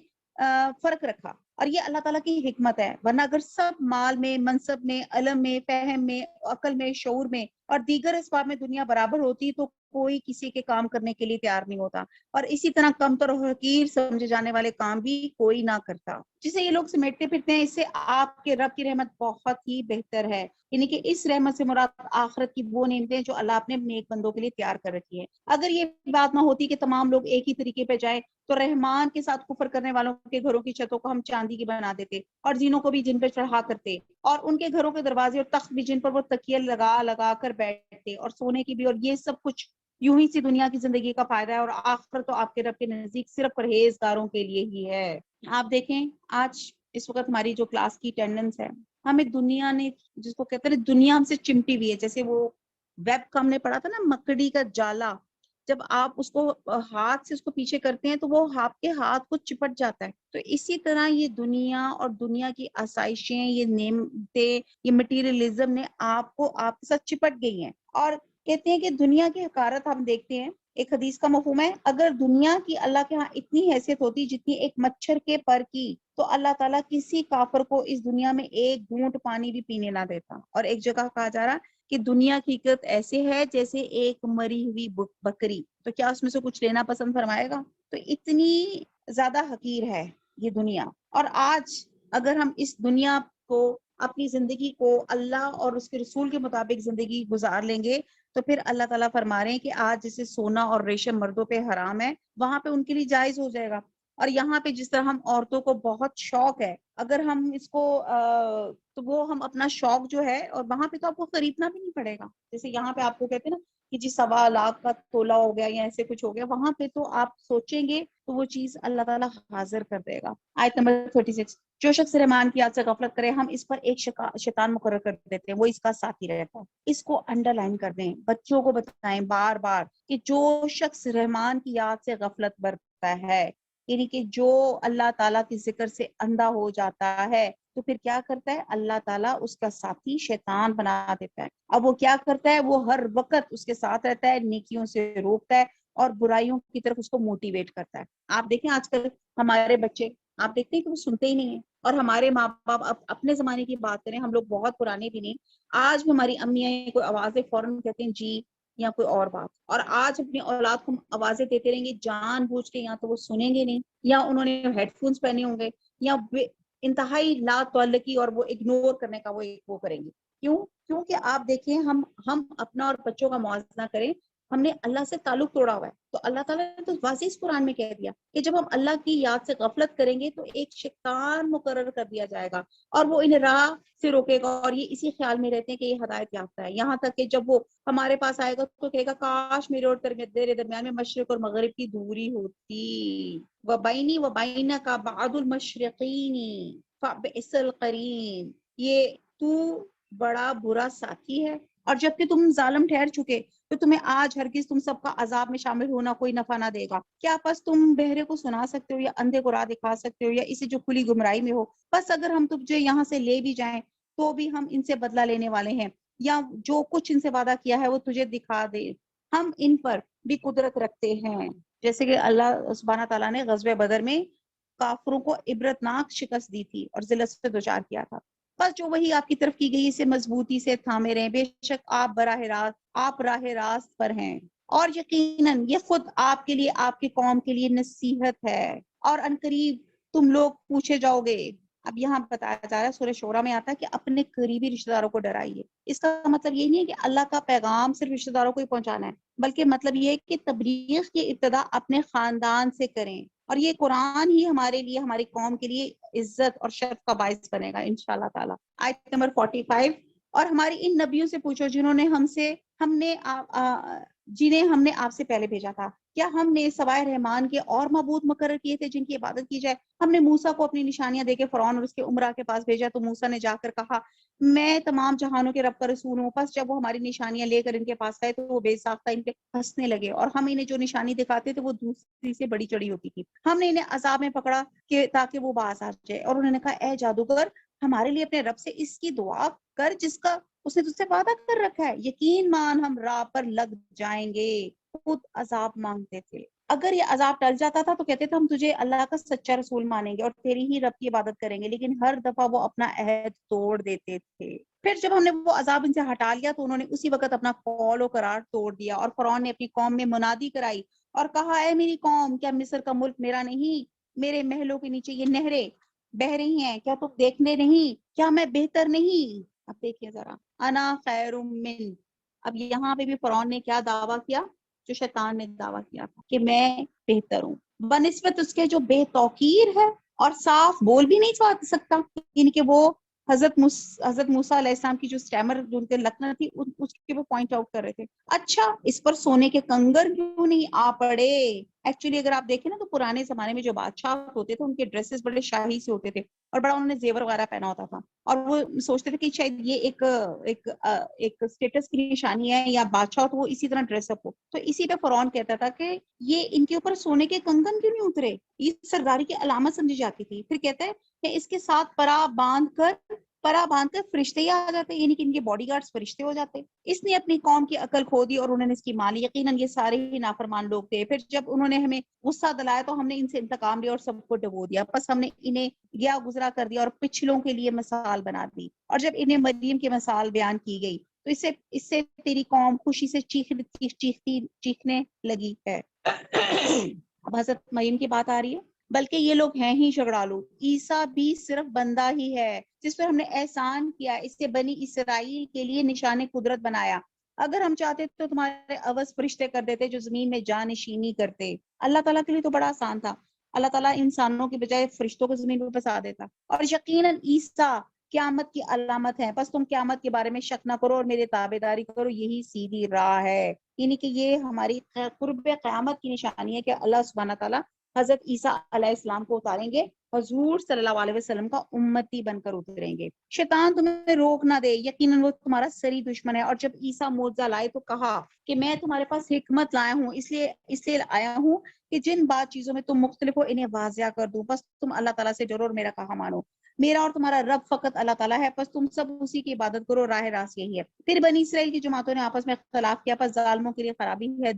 Speaker 1: فرق رکھا. اور یہ اللہ تعالیٰ کی حکمت ہے, ورنہ اگر سب مال میں, منصب میں, علم میں, فہم میں, عقل میں, شعور میں اور دیگر اسباب میں دنیا برابر ہوتی تو کوئی کسی کے کام کرنے کے لیے تیار نہیں ہوتا, اور اسی طرح کمتر اور حقیر سمجھے جانے والے کام بھی کوئی نہ کرتا. جسے یہ لوگ سمیٹتے پھرتے ہیں اس سے آپ کے رب کی رحمت بہت ہی بہتر ہے, یعنی کہ اس رحمت سے مراد آخرت کی وہ نعمتیں جو اللہ اپنے نیک بندوں کے لیے تیار کر رکھی ہے. اگر یہ بات نہ ہوتی کہ تمام لوگ ایک ہی طریقے پہ جائیں تو رحمان کے ساتھ کفر کرنے والوں کے گھروں کی چھتوں کو ہم چاندی کی بنا دیتے, اور زینوں کو بھی جن پہ چڑھا کرتے, اور ان کے گھروں کے دروازے اور تخت بھی جن پر وہ تکیے لگا لگا کر بیٹھتے, اور سونے کی بھی, اور یہ سب کچھ یوں ہی سی دنیا کی زندگی کا فائدہ ہے, اور آخر تو آپ کے رب کے نزدیک صرف پرہیزگاروں کے لیے ہی ہے. آپ دیکھیں آج اس وقت ہماری جو کلاس کی اٹینڈنس ہے, ہمیں دنیا نے, جس کو کہتے ہیں دنیا ہم سے چمٹی ہوئی ہے, جیسے وہ ویب کا ہم نے پڑھا تھا نا, مکڑی کا جالا, جب آپ اس کو ہاتھ سے اس کو پیچھے کرتے ہیں تو وہ آپ کے ہاتھ کو چپٹ جاتا ہے. تو اسی طرح یہ دنیا اور دنیا کی آسائشیں, یہ نعمتیں, یہ مٹیریلزم نے آپ کو آپ کے ساتھ چپٹ گئی ہیں. اور کہتے ہیں کہ دنیا کی حقارت ہم دیکھتے ہیں, ایک حدیث کا مفہوم ہے, اگر دنیا کی اللہ کے ہاں اتنی حیثیت ہوتی جتنی ایک مچھر کے پر کی, تو اللہ تعالیٰ کسی کافر کو اس دنیا میں ایک گھونٹ پانی بھی پینے نہ دیتا. اور ایک جگہ کہا جا رہا کہ دنیا کی حقیقت ایسے ہے جیسے ایک مری ہوئی بکری, تو کیا اس میں سے کچھ لینا پسند فرمائے گا؟ تو اتنی زیادہ حقیر ہے یہ دنیا. اور آج اگر ہم اس دنیا کو, اپنی زندگی کو اللہ اور اس کے رسول کے مطابق زندگی گزار لیں گے, تو پھر اللہ تعالیٰ فرما رہے ہیں کہ آج جیسے سونا اور ریشم مردوں پہ حرام ہے, وہاں پہ ان کے لیے جائز ہو جائے گا. اور یہاں پہ جس طرح ہم عورتوں کو بہت شوق ہے, اگر ہم اس کو تو وہ ہم اپنا شوق جو ہے, اور وہاں پہ تو آپ کو خریدنا بھی نہیں پڑے گا. جیسے یہاں پہ آپ کو کہتے ہیں نا کہ جی 1.25 لاکھ کا تولہ ہو گیا یا ایسے کچھ ہو گیا, وہاں پہ تو آپ سوچیں گے تو وہ چیز اللہ تعالیٰ حاضر کر دے گا. آیت نمبر 36, جو شخص رحمان کی یاد سے غفلت کرے ہم اس پر ایک شیطان مقرر کر دیتے ہیں, وہ اس کا ساتھی رہتا ہے. اس کو انڈر لائن کر دیں, بچوں کو بتائیں بار بار کہ جو شخص رحمان کی یاد سے غفلت برتا سکتا ہے. یعنی کہ جو اللہ تعالیٰ کے ذکر سے اندھا ہو جاتا ہے تو پھر کیا کرتا ہے, اللہ تعالیٰ اس کا ساتھی شیطان بنا دیتا ہے. اب وہ کیا کرتا ہے, وہ ہر وقت اس کے ساتھ رہتا ہے, نیکیوں سے روکتا ہے اور برائیوں کی طرف اس کو موٹیویٹ کرتا ہے. آپ دیکھیں آج کل ہمارے بچے, آپ دیکھتے ہیں کہ وہ سنتے ہی نہیں ہیں. اور ہمارے ماں باپ, اب اپنے زمانے کی بات کریں, ہم لوگ بہت پرانے بھی نہیں, آج بھی ہماری امیاں کوئی آوازیں فوراً کہتے ہیں جی یا کوئی اور بات, اور آج اپنی اولاد کو آوازیں دیتے رہیں گے جان بوجھ کے, یا تو وہ سنیں گے نہیں, یا انہوں نے ہیڈ فونس پہنے ہوں گے, یا انتہائی لا تعلقی اور وہ اگنور کرنے کا وہ کریں گے. کیونکہ آپ دیکھیں ہم اپنا اور بچوں کا موازنہ کریں, ہم نے اللہ سے تعلق توڑا ہوا ہے. تو اللہ تعالیٰ نے تو واضح اس قرآن میں کہہ دیا کہ جب ہم اللہ کی یاد سے غفلت کریں گے تو ایک شیطان مقرر کر دیا جائے گا اور وہ انہیں راہ سے روکے گا, اور یہ اسی خیال میں رہتے ہیں کہ یہ ہدایت یافتہ ہے. یہاں تک کہ جب وہ ہمارے پاس آئے گا تو کہے گا کاش میرے اور تیرے درمیان میں مشرق اور مغرب کی دوری ہوتی, وبینی وبینک بعد المشرقین فبئس القرین. یہ تو بڑا برا ساتھی ہے, اور جب کہ تم ظالم ٹھہر چکے تو تمہیں آج ہرگز تم سب کا عذاب میں شامل ہونا کوئی نفع نہ دے گا. کیا پس تم بہرے کو سنا سکتے ہو یا اندھے کو راہ دکھا سکتے ہو یا اسے جو کھلی گمراہی میں ہو؟ بس اگر ہم تجھے یہاں سے لے بھی جائیں تو بھی ہم ان سے بدلہ لینے والے ہیں, یا جو کچھ ان سے وعدہ کیا ہے وہ تجھے دکھا دے, ہم ان پر بھی قدرت رکھتے ہیں. جیسے کہ اللہ سبحانہ تعالیٰ نے غزوہ بدر میں کافروں کو عبرتناک شکست دی تھی اور ذلت سے دوچار کیا تھا. بس جو وہی آپ کی طرف کی گئی اسے مضبوطی سے تھامے رہیں, بے شک آپ راہ راست پر ہیں, اور یقیناً یہ خود آپ کے لیے, آپ کی قوم کے لیے نصیحت ہے, اور عنقریب تم لوگ پوچھے جاؤ گے. اب یہاں بتایا جا رہا ہے, سورہ شورى میں آتا ہے کہ اپنے قریبی رشتہ داروں کو ڈرائیے. اس کا مطلب یہ نہیں ہے کہ اللہ کا پیغام صرف رشتہ داروں کو ہی پہنچانا ہے, بلکہ مطلب یہ ہے کہ تبلیغ کی ابتدا اپنے خاندان سے کریں, اور یہ قرآن ہی ہمارے لیے, ہماری قوم کے لیے عزت اور شرف کا باعث بنے گا انشاءاللہ تعالی. آیت نمبر 45, اور ہماری ان نبیوں سے پوچھو جنہیں ہم نے آپ سے پہلے بھیجا تھا, کیا ہم نے سوائے رحمان کے اور معبود مقرر کیے تھے جن کی عبادت کی جائے؟ ہم نے موسیٰ کو اپنی نشانیاں دے کے فرعون اور اس کے امراء کے پاس بھیجا تو موسیٰ نے جا کر کہا میں تمام جہانوں کے رب کا رسول ہوں. پس جب وہ ہماری نشانیاں لے کر ان کے پاس گئے تو وہ بے ساختہ ان کے ہنسنے لگے, اور ہم انہیں جو نشانی دکھاتے تھے وہ دوسری سے بڑی چڑی ہوتی تھی. ہم نے انہیں عذاب میں پکڑا کہ تاکہ وہ باز آ جائے, اور انہوں نے کہا اے جادوگر ہمارے لیے اپنے رب سے اس کی دعا کر جس کا اس نے تجھ سے وعدہ کر رکھا ہے, یقین مان ہم راہ پر لگ جائیں گے. خود عذاب مانگتے تھے, اگر یہ عذاب ٹل جاتا تھا تو کہتے تھے ہم تجھے اللہ کا سچا رسول مانیں گے اور تیری ہی رب کی عبادت کریں گے, لیکن ہر دفعہ وہ اپنا عہد توڑ دیتے تھے. پھر جب ہم نے وہ عذاب ان سے ہٹا لیا تو انہوں نے اسی وقت اپنا قول و قرار توڑ دیا, اور فرعون نے اپنی قوم میں منادی کرائی اور کہا اے میری قوم, کیا مصر کا ملک میرا نہیں؟ میرے محلوں کے نیچے یہ نہریں بہ رہی ہیں, کیا تم دیکھنے نہیں؟ کیا میں بہتر نہیں؟ اب دیکھیے ذرا, انا خیر من. اب یہاں پہ بھی فرعون نے کیا دعویٰ کیا جو شیطان نے دعویٰ کیا تھا کہ میں بہتر ہوں, بنسبت اس کے جو بے توقیر ہے اور صاف بول بھی نہیں سکتا, یعنی کہ وہ حضرت موسیٰ علیہ السلام کی جو سٹیمر جو ان کے لکنت تھی اس کے وہ پوائنٹ آؤٹ کر رہے تھے. اچھا اس پر سونے کے کنگر کیوں نہیں آ پڑے؟ ایکچولی اگر آپ دیکھیں نا تو پرانے زمانے میں جو بادشاہ ہوتے تھے ان کے ڈریسز بڑے شاہی سے ہوتے تھے اور بڑا انہوں نے زیور وغیرہ پہنا ہوتا تھا, اور وہ سوچتے تھے کہ شاید یہ ایک اسٹیٹس کی نشانی ہے یا بادشاہ تو وہ اسی طرح ڈریس اپ ہو. تو اسی پہ فرعون کہتا تھا کہ یہ ان کے اوپر سونے کے کنگن کیوں نہیں اترے, یہ سرداری کی علامت سمجھی جاتی تھی. پھر کہتا ہے کہ اس کے ساتھ پرا باندھ کر فرشتے ہی آ جاتے, یعنی کہ ان کے باڈی گارڈز فرشتے ہو جاتے. اس نے اپنی قوم کی عقل کھو دی اور انہوں نے اس کی مانی, یقیناً یہ سارے ہی نافرمان لوگ تھے. پھر جب انہوں نے ہمیں غصہ دلایا تو ہم نے ان سے انتقام لیا اور سب کو ڈبو دیا, پس ہم نے انہیں گیا گزرا کر دیا اور پچھلوں کے لیے مثال بنا دی. اور جب انہیں مریم کی مثال بیان کی گئی تو اس سے تیری قوم خوشی سے چیخنے لگی ہے. اب حضرت مریم کی بات آ رہی ہے, بلکہ یہ لوگ ہیں ہی جھگڑالو, عیسیٰ بھی صرف بندہ ہی ہے جس پر ہم نے احسان کیا, اس سے بنی اسرائیل کے لیے نشان قدرت بنایا. اگر ہم چاہتے تو تمہارے عوض فرشتے کر دیتے جو زمین میں جانشینی کرتے. اللہ تعالیٰ کے لیے تو بڑا آسان تھا, اللہ تعالیٰ انسانوں کے بجائے فرشتوں کو زمین پہ بسا دیتا. اور یقیناً عیسیٰ قیامت کی علامت ہے, بس تم قیامت کے بارے میں شک نہ کرو اور میرے تابعداری کرو, یہی سیدھی راہ ہے. یعنی کہ یہ ہماری قرب قیامت کی نشانی ہے کہ اللہ سبحانہ تعالیٰ حضرت عیسیٰ علیہ السلام کو اتاریں گے حضور صلی اللہ علیہ وسلم کا امتی بن کر اتریں گے. شیطان تمہیں روک نہ دے، یقیناً وہ تمہارا سری دشمن ہے. اور جب عیسیٰ معجزہ لائے تو کہا کہ میں تمہارے پاس حکمت لایا ہوں، اس لیے آیا ہوں کہ جن بات چیزوں میں تم مختلف ہو انہیں واضح کر دوں. بس تم اللہ تعالیٰ سے ڈرو اور میرا کہا مانو. میرا اور تمہارا رب فقط اللہ تعالیٰ ہے، بس تم سب اسی کی عبادت کرو، راہ راست یہی ہے. پھر بنی اسرائیل کی جماعتوں نے آپس میں اختلاف کیا، پس ظالموں کے لیے خرابی ہے،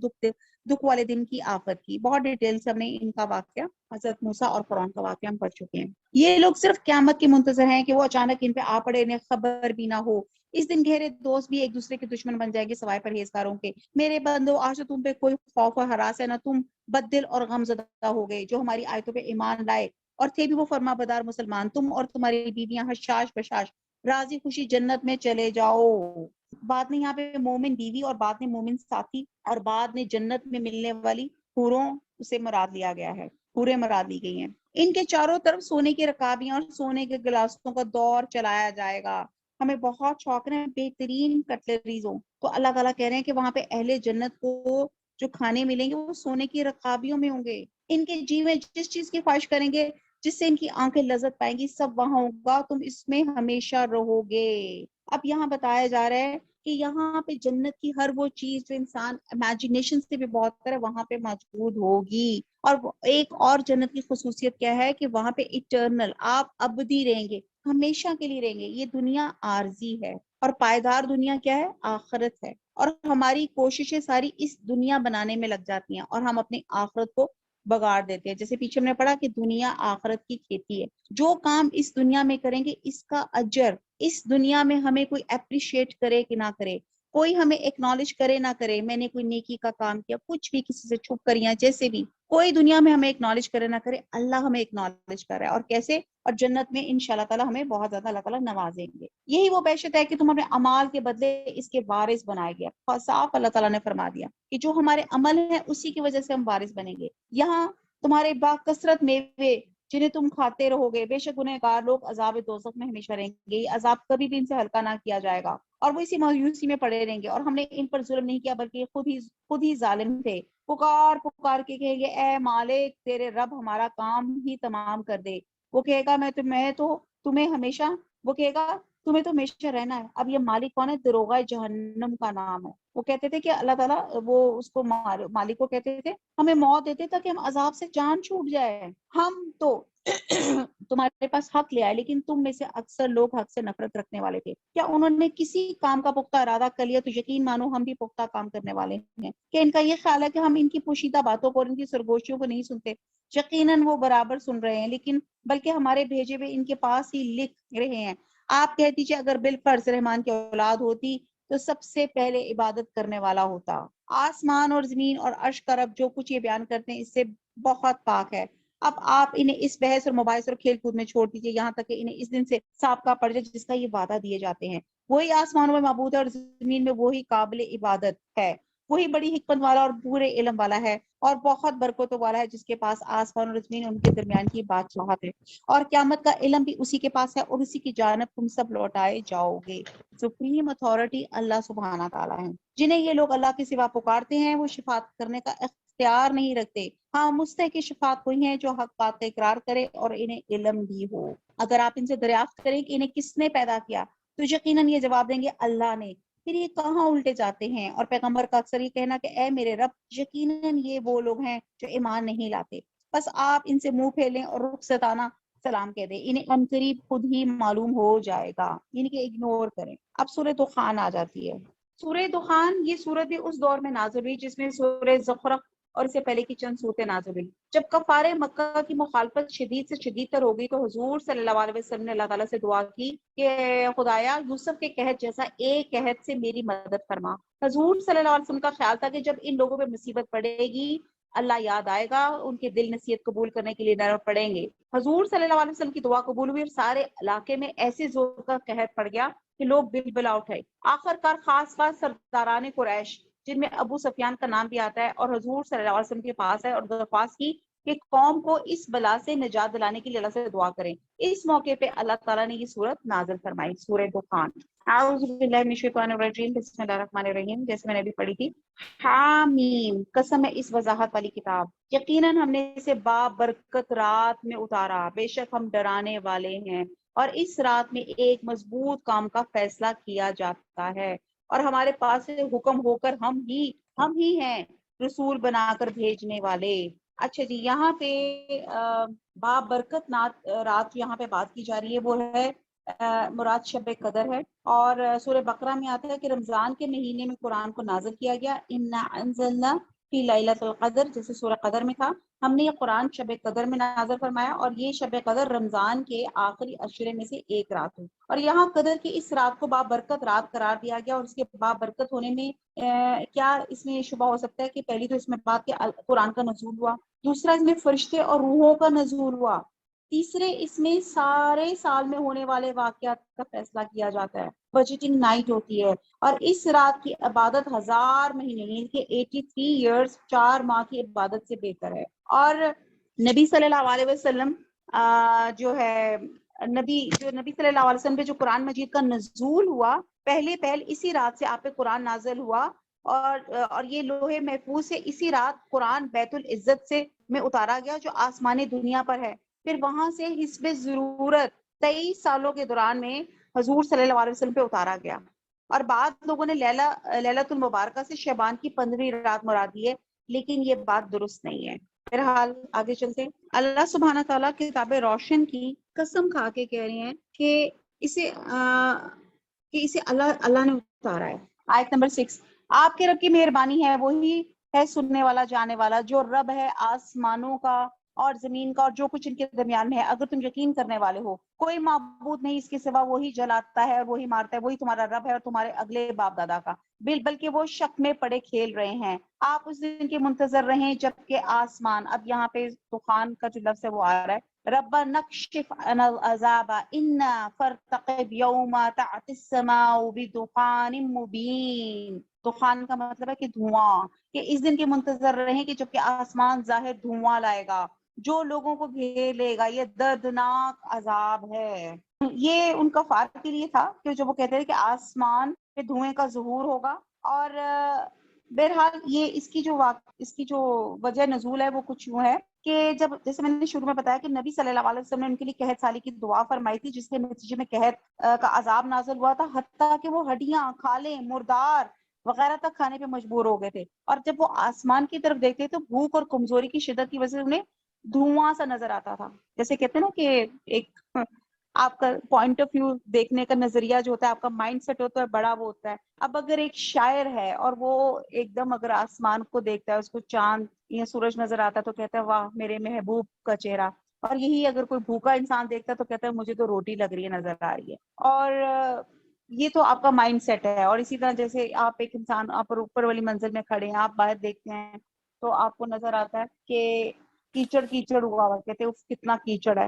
Speaker 1: دکھ والے دن کی آفت کی. بہت ڈیٹیل سے ہم نے ان کا واقعہ حضرت موسیٰ اور فرعون کا واقعہ ہم پڑھ چکے ہیں. یہ لوگ صرف قیامت کے منتظر ہیں کہ وہ اچانک ان پہ آ پڑے، انہیں خبر بھی نہ ہو. اس دن گہرے دوست بھی ایک دوسرے کے دشمن بن جائیں گے سوائے پرہیزگاروں کے. میرے بندو، آج تو تم پہ کوئی خوف و ہراس ہے نہ، تم بد دل اور غم زدہ ہو گئے جو ہماری آیتوں پہ ایمان لائے اور تھے بھی وہ فرما بدار مسلمان. تم اور تمہاری بیویاں حشاش بشاش راضی خوشی جنت میں چلے جاؤ. بعد میں یہاں پہ مومن بیوی اور بعد میں مومن ساتھی اور بعد میں جنت میں ملنے والی حوروں سے مراد لیا گیا ہے، حوریں مراد لی گئی ہیں. ان کے چاروں طرف سونے کی رکابیاں اور سونے کے گلاسوں کا دور چلایا جائے گا. ہمیں بہت شوق ہے بہترین کٹلریزوں، تو اللہ تعالیٰ کہہ رہے ہیں کہ وہاں پہ اہل جنت کو جو کھانے ملیں گے وہ سونے کی رکابیوں میں ہوں گے. ان کے جی میں جس چیز کی خواہش کریں گے، جس سے ان کی آنکھیں لذت پائیں گی، سب وہاں ہوگا، تم اس میں ہمیشہ رہو گے. اب یہاں بتایا جا رہا ہے کہ یہاں پہ جنت کی ہر وہ چیز جو انسان امیجنیشن سے بھی بہت کرے وہاں پہ موجود ہوگی. اور ایک اور جنت کی خصوصیت کیا ہے کہ وہاں پہ اٹرنل، آپ ابدی رہیں گے، ہمیشہ کے لیے رہیں گے. یہ دنیا عارضی ہے اور پائیدار دنیا کیا ہے؟ آخرت ہے. اور ہماری کوششیں ساری اس دنیا بنانے میں لگ جاتی ہیں اور ہم اپنی آخرت کو بگاڑ دیتے ہیں. جیسے پیچھے ہم نے پڑھا کہ دنیا آخرت کی کھیتی ہے. جو کام اس دنیا میں کریں گے اس کا اجر اس دنیا میں ہمیں کوئی اپریشیٹ کرے کہ نہ کرے، کوئی ہمیں ایکنالج کرے نہ کرے، میں نے کوئی نیکی کا کام کیا، کچھ بھی کسی سے چھپ کر یا جیسے بھی، کوئی دنیا میں ہمیں ایکنالج کرے نہ کرے، اللہ ہمیں ایکنالج کر رہا ہے. اور کیسے؟ اور جنت میں انشاءاللہ تعالی ہمیں بہت زیادہ اللہ تعالیٰ نوازیں گے. یہی وہ بحشت ہے کہ تم اپنے اعمال کے بدلے اس کے وارث بنائے گیا. صاف اللہ تعالیٰ نے فرما دیا کہ جو ہمارے عمل ہیں اسی کی وجہ سے ہم وارث بنیں گے. یہاں تمہارے با کثرت میوے جنہیں تم کھاتے رہو گے، بے شک گنہگار لوگ عذاب دوزخ میں ہمیشہ رہیں گے. یہ عذاب کبھی بھی ان سے ہلکا نہ کیا جائے گا اور وہ اسی مایوسی میں پڑے رہیں گے. اور ہم نے ان پر ظلم نہیں کیا بلکہ یہ خود ہی ظالم تھے. پکار کے کہیں گے اے مالک تیرے رب ہمارا کام ہی تمام کر دے. وہ کہے گا میں تو تمہیں ہمیشہ، وہ کہے گا تمہیں تو ہمیشہ رہنا ہے. اب یہ مالک کون ہے؟ دروغہ جہنم کا نام ہے. وہ کہتے تھے کہ اللہ تعالیٰ وہ اس کو مالک کو کہتے تھے ہمیں موت دیتے تاکہ ہم عذاب سے جان چھوٹ جائے. ہم تو تمہارے پاس حق لے آئے لیکن تم میں سے اکثر لوگ حق سے نفرت رکھنے والے تھے. کیا انہوں نے کسی کام کا پختہ ارادہ کر لیا تو یقین مانو ہم بھی پختہ کام کرنے والے ہیں. کہ ان کا یہ خیال ہے کہ ہم ان کی پوشیدہ باتوں کو اور ان کی سرگوشیوں کو نہیں سنتے. یقیناً وہ برابر سن رہے ہیں، لیکن بلکہ ہمارے بھیجے ہوئے ان کے پاس ہی لکھ رہے ہیں. آپ کہہ دیجیے اگر بالفرض رحمان کی اولاد ہوتی تو سب سے پہلے عبادت کرنے والا ہوتا. آسمان اور زمین اور عرش کا رب جو کچھ یہ بیان کرتے ہیں اس سے بہت پاک ہے. اب آپ انہیں اس بحث اور مباحث اور کھیل کود میں چھوڑ دیجیے یہاں تک کہ انہیں اس دن سے سابقہ پڑ جائے جس کا یہ وعدہ دیے جاتے ہیں. وہی آسمانوں میں معبود ہے اور زمین میں وہی قابل عبادت ہے. وہی بڑی حکمت والا اور پورے علم والا ہے اور بہت برکتوں والا ہے جس کے پاس آسمان اور زمین ان کے درمیان کی بادشاہت ہے. اور قیامت کا علم بھی اسی کے پاس ہے اور اسی کی جانب تم سب لوٹائے جاؤ گے. سپریم اتھارٹی اللہ سبحانہ تعالیٰ ہے. جنہیں یہ لوگ اللہ کے سوا پکارتے ہیں وہ شفاعت کرنے کا اختیار نہیں رکھتے. ہاں مستحق شفاعت وہی ہیں جو حق بات کا اقرار کرے اور انہیں علم بھی ہو. اگر آپ ان سے دریافت کریں کہ انہیں کس نے پیدا کیا تو یقیناً یہ جواب دیں گے اللہ نے. پھر یہ کہاں الٹے جاتے ہیں اور پیغمبر کا اکثر یہ کہنا کہ اے میرے رب یقیناً یہ وہ لوگ ہیں جو ایمان نہیں لاتے. بس آپ ان سے منہ پھیلیں اور رخصتانہ سلام کہہ دیں، انہیں عنقریب خود ہی معلوم ہو جائے گا، یعنی کہ اگنور کریں. اب سورہ دخان آ جاتی ہے. سورہ دخان یہ سورت بھی اس دور میں نازل ہوئی جس میں سورہ زخرف اور اس سے پہلے کی چند صورتیں نازل ہوئی. جب کفار مکہ کی مخالفت شدید سے شدید تر ہو گئی تو حضور صلی اللہ علیہ وسلم نے اللہ تعالیٰ سے دعا کی کہ خدایا یوسف کے قحط جیسا ایک قحط سے میری مدد فرما. حضور صلی اللہ علیہ وسلم کا خیال تھا کہ جب ان لوگوں پہ مصیبت پڑے گی اللہ یاد آئے گا، ان کے دل نصیحت قبول کرنے کے لیے نرم پڑیں گے. حضور صلی اللہ علیہ وسلم کی دعا قبول ہوئی اور سارے علاقے میں ایسے زور کا قحط پڑ گیا کہ لوگ بلبلا اٹھے. آخر کار خاص سرداران قریش جن میں ابو سفیان کا نام بھی آتا ہے اور حضور صلی اللہ علیہ وسلم کے پاس ہے اور درخواست کی کہ قوم کو اس بلا سے نجات دلانے کے لیے اللہ سے دعا کریں۔ اس موقع پہ اللہ تعالیٰ نے یہ صورت نازل فرمائی، سورہ دخان۔ اعوذ باللہ من الشیطان الرجیم، بسم اللہ الرحمن الرحیم، جیسے میں نے ابھی پڑھی تھی۔ حامیم، قسم ہے اس وضاحت والی کتاب، یقیناً ہم نے اسے بابرکت رات میں اتارا، بے شک ہم ڈرانے والے ہیں، اور اس رات میں ایک مضبوط کام کا فیصلہ کیا جاتا ہے، اور ہمارے پاس سے حکم ہو کر ہم ہی ہیں رسول بنا کر بھیجنے والے۔ اچھا جی، یہاں پہ بابرکت رات یہاں پہ بات کی جا رہی ہے، وہ ہے مراد شب قدر ہے، اور سورہ بقرہ میں آتا ہے کہ رمضان کے مہینے میں قرآن کو نازل کیا گیا، انا انزلنا فی لیلۃ القدر، جیسے سورہ قدر میں تھا، ہم نے یہ قرآن شب قدر میں نازل فرمایا، اور یہ شب قدر رمضان کے آخری عشرے میں سے ایک رات ہے، اور یہاں قدر کی اس رات کو بابرکت رات قرار دیا گیا، اور اس کے بابرکت ہونے میں کیا اس میں شبہ ہو سکتا ہے کہ پہلی تو اس میں بات کہ قرآن کا نزول ہوا، دوسرا اس میں فرشتے اور روحوں کا نزول ہوا، تیسرے اس میں سارے سال میں ہونے والے واقعات کا فیصلہ کیا جاتا ہے، بجٹنگ نائٹ ہوتی ہے، اور اس رات کی عبادت 1000 مہینے یعنی کہ 83 ایئرز 4 ماہ کی عبادت سے بہتر ہے۔ اور نبی صلی اللہ علیہ وسلم جو نبی صلی اللہ علیہ وسلم پہ جو قرآن مجید کا نزول ہوا، پہل اسی رات سے آپ پہ قرآن نازل ہوا، اور یہ لوح محفوظ سے اسی رات قرآن بیت العزت سے میں اتارا گیا جو آسمانی دنیا پر ہے، پھر وہاں سے حسب ضرورت 23 سالوں کے دوران میں حضور صلی اللہ علیہ وسلم پہ اتارا گیا، اور بعض لوگوں نے لیلۃ المبارکہ سے شعبان کی 15ویں رات مراد دی ہے، لیکن یہ بات درست نہیں ہے۔ بہرحال آگے چلتے ہیں۔ اللہ سبحانہ تعالیٰ کتاب روشن کی قسم کھا کے کہہ رہے ہیں کہ اسے اللہ نے اتارا ہے۔ آیت نمبر 6، آپ کے رب کی مہربانی ہے، وہی ہے سننے والا جانے والا، جو رب ہے آسمانوں کا اور زمین کا اور جو کچھ ان کے درمیان میں ہے، اگر تم یقین کرنے والے ہو، کوئی معبود نہیں اس کے سوا، وہی جلاتا ہے اور وہی مارتا ہے، وہی تمہارا رب ہے اور تمہارے اگلے باپ دادا کا، بلکہ وہ شک میں پڑے کھیل رہے ہیں، آپ اس دن کے منتظر رہیں جبکہ آسمان، اب یہاں پہ طوفان کا جو لفظ ہے وہ آ رہا ہے، رب نکشف عنا العذاب انا فرتقب یوم تعتی السماء بدخان مبین، طوفان کا مطلب ہے کہ دھواں، کہ اس دن کے منتظر رہیں کہ جبکہ آسمان ظاہر دھواں لائے گا جو لوگوں کو گھیر لے گا، یہ دردناک عذاب ہے۔ یہ ان کا فار کے لیے تھا کہ جو وہ کہتے ہیں کہ آسمان پہ دھوئیں کا ظہور ہوگا، اور بہرحال یہ اس کی جو وجہ نزول ہے وہ کچھ یوں ہے کہ جیسے میں نے شروع میں بتایا کہ نبی صلی اللہ علیہ وسلم نے ان کے لیے قحط سالی کی دعا فرمائی تھی، جس کے نتیجے میں قحط کا عذاب نازل ہوا تھا، حتیٰ کہ وہ ہڈیاں، کھالیں، مردار وغیرہ تک کھانے پہ مجبور ہو گئے تھے، اور جب وہ آسمان کی طرف دیکھتے تو بھوک اور کمزوری کی شدت کی وجہ سے انہیں دھواں سا نظر آتا تھا، جیسے کہتے ہیں نا کہ ایک آپ کا پوائنٹ آف ویو دیکھنے کا نظریہ جو ہوتا ہے، آپ کا مائنڈ سیٹ ہوتا ہے، بڑا وہ ہوتا ہے۔ اب اگر ایک شاعر ہے اور وہ ایک دم اگر آسمان کو دیکھتا ہے، اس کو چاند یا سورج نظر آتا ہے تو کہتا ہے واہ میرے محبوب کا چہرہ، اور یہی اگر کوئی بھوکا انسان دیکھتا ہے تو کہتا ہے مجھے تو روٹی لگ رہی ہے، نظر آ رہی ہے، اور یہ تو آپ کا مائنڈ سیٹ ہے۔ اور اسی طرح جیسے آپ ایک انسان آپ اوپر والی منزل میں کھڑے ہیں، آپ باہر دیکھتے ہیں تو آپ کو نظر آتا ہے کہ کیچڑ ہوا ہوا، کہتے ہیں کتنا کیچڑ ہے،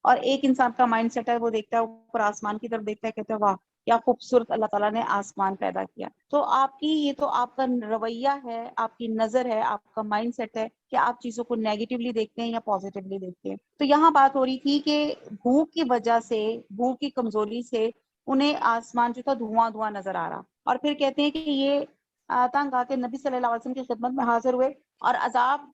Speaker 1: اور ایک انسان کا مائنڈ سیٹ ہے وہ دیکھتا ہے اوپر آسمان کی طرف دیکھتا ہے، کہتا ہے واہ کیا خوبصورت اللہ تعالیٰ نے آسمان پیدا کیا۔ تو یہ تو آپ کا رویہ ہے، آپ کی نظر ہے، آپ کا مائنڈ سیٹ ہے کہ آپ چیزوں کو نیگیٹیولی دیکھتے ہیں یا پازیٹیولی دیکھتے ہیں۔ تو یہاں بات ہو رہی تھی کہ بھوک کی وجہ سے، بھوک کی کمزوری سے انہیں آسمان جو تھا دھواں نظر آ رہا، اور پھر کہتے ہیں کہ یہ تنگ آ کے نبی صلی اللہ علیہ وسلم کی خدمت میں حاضر ہوئے اور عذاب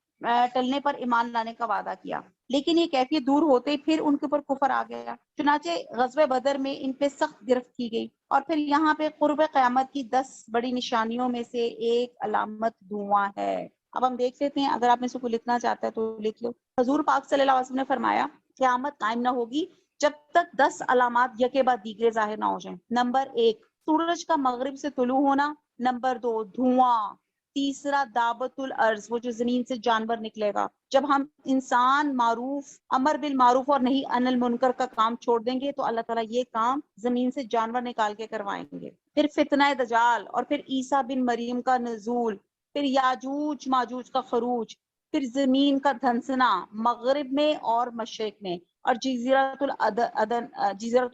Speaker 1: ٹلنے پر ایمان لانے کا وعدہ کیا، لیکن یہ کیفیت دور ہوتے پھر ان کے اوپر کفر آ گیا، چنانچہ غزوہ بدر میں ان پہ سخت گرفت کی گئی، اور پھر یہاں پہ قرب قیامت کی 10 بڑی نشانیوں میں سے ایک علامت دھواں ہے۔ اب ہم دیکھ لیتے ہیں، اگر آپ میں سے کوئی لکھنا چاہتا ہے تو لکھ لو۔ حضور پاک صلی اللہ علیہ وسلم نے فرمایا قیامت قائم نہ ہوگی جب تک 10 علامات یکے بعد دیگرے ظاہر نہ ہو جائیں۔ نمبر 1 سورج کا مغرب سے طلوع ہونا، نمبر 2 دھواں، تیسرا دعوت الارض، وہ جو زمین سے جانور نکلے گا، جب ہم انسان امر بالمعروف اور نہیں عن المنکر کا کام چھوڑ دیں گے تو اللہ تعالیٰ یہ کام زمین سے جانور نکال کے کروائیں گے، پھر فتنہ دجال، اور پھر عیسیٰ بن مریم کا نزول، پھر یاجوج ماجوج کا خروج، پھر زمین کا دھنسنا مغرب میں اور مشرق میں، اور جزیرۃ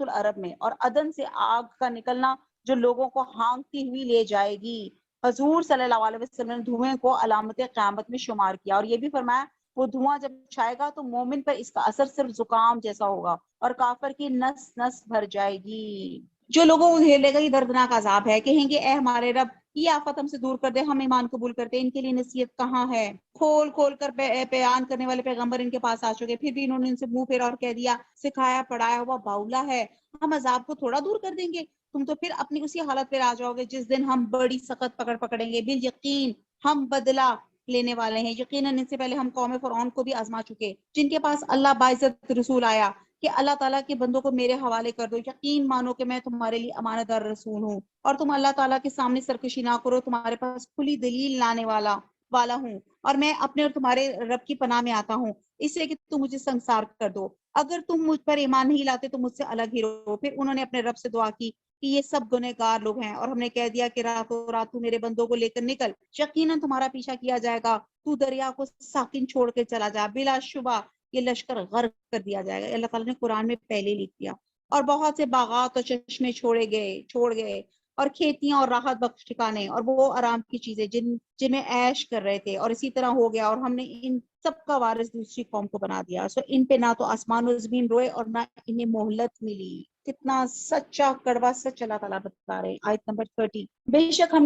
Speaker 1: العرب میں، اور عدن سے آگ کا نکلنا جو لوگوں کو ہانکتی ہوئی لے جائے گی۔ حضور صلی اللہ علیہ وسلم نے دھوئیں کو علامت قیامت میں شمار کیا، اور یہ بھی فرمایا وہ دھواں جب چھائے گا تو مومن پر اس کا اثر صرف زکام جیسا ہوگا اور کافر کی نس نس بھر جائے گی۔ جو لوگوں کو جھیلے گا یہ دردناک عذاب ہے، کہیں گے اے ہمارے رب یہ آفت ہم سے دور کر دے، ہم ایمان قبول کرتے، ان کے لیے نصیحت کہاں ہے؟ کھول کھول کر بیان کرنے والے پیغمبر ان کے پاس آ چکے، پھر بھی انہوں نے ان سے منہ پھیرا اور کہہ دیا سکھایا پڑھایا ہوا باؤلا ہے، ہم عذاب کو تھوڑا دور کر دیں گے، تم تو پھر اپنی اسی حالت پہ آ جاؤ گے جس دن ہم بڑی سخت پکڑ پکڑیں گے۔ بالیقین ہم بدلہ لینے والے ہیں، یقیناً ان سے پہلے ہم قوم فرعون کو بھی آزما چکے، جن کے پاس اللہ باعزت رسول آیا کہ اللہ تعالیٰ کے بندوں کو میرے حوالے کر دو، یقین مانو کہ میں تمہارے لیے امانت دار رسول ہوں، اور تم اللہ تعالیٰ کے سامنے سرکشی نہ کرو، تمہارے پاس کھلی دلیل لانے والا ہوں، اور میں اپنے اور تمہارے رب کی پناہ میں آتا ہوں اس لیے کہ تم مجھے سنسار کر دو، اگر تم مجھ پر ایمان نہیں لاتے تو مجھ سے الگ ہی رہو۔ پھر انہوں نے اپنے رب سے دعا کی کہ یہ سب گنہگار لوگ ہیں، اور ہم نے کہہ دیا کہ راتوں رات تو میرے بندوں کو لے کر نکل، یقیناً تمہارا پیچھا کیا جائے گا، تو دریا کو ساکن چھوڑ کے چلا جا، بلا شبہ یہ لشکر غرق کر دیا جائے گا۔ اللہ تعالیٰ نے قرآن میں پہلے لکھ دیا، اور بہت سے باغات اور چشمے چھوڑ گئے اور کھیتیاں اور راحت بخش ٹھکانے اور وہ آرام کی چیزیں جن میں عیش کر رہے تھے، اور اسی طرح ہو گیا، اور ہم نے ان سب کا وارث دوسری قوم کو بنا دیا، سو ان پہ نہ تو آسمان و زمین روئے اور نہ انہیں مہلت ملی۔ کتنا سچا کڑوا سچ اللہ تعالیٰ بتا رہے ہیں۔ آیت نمبر 30، بے شک ہم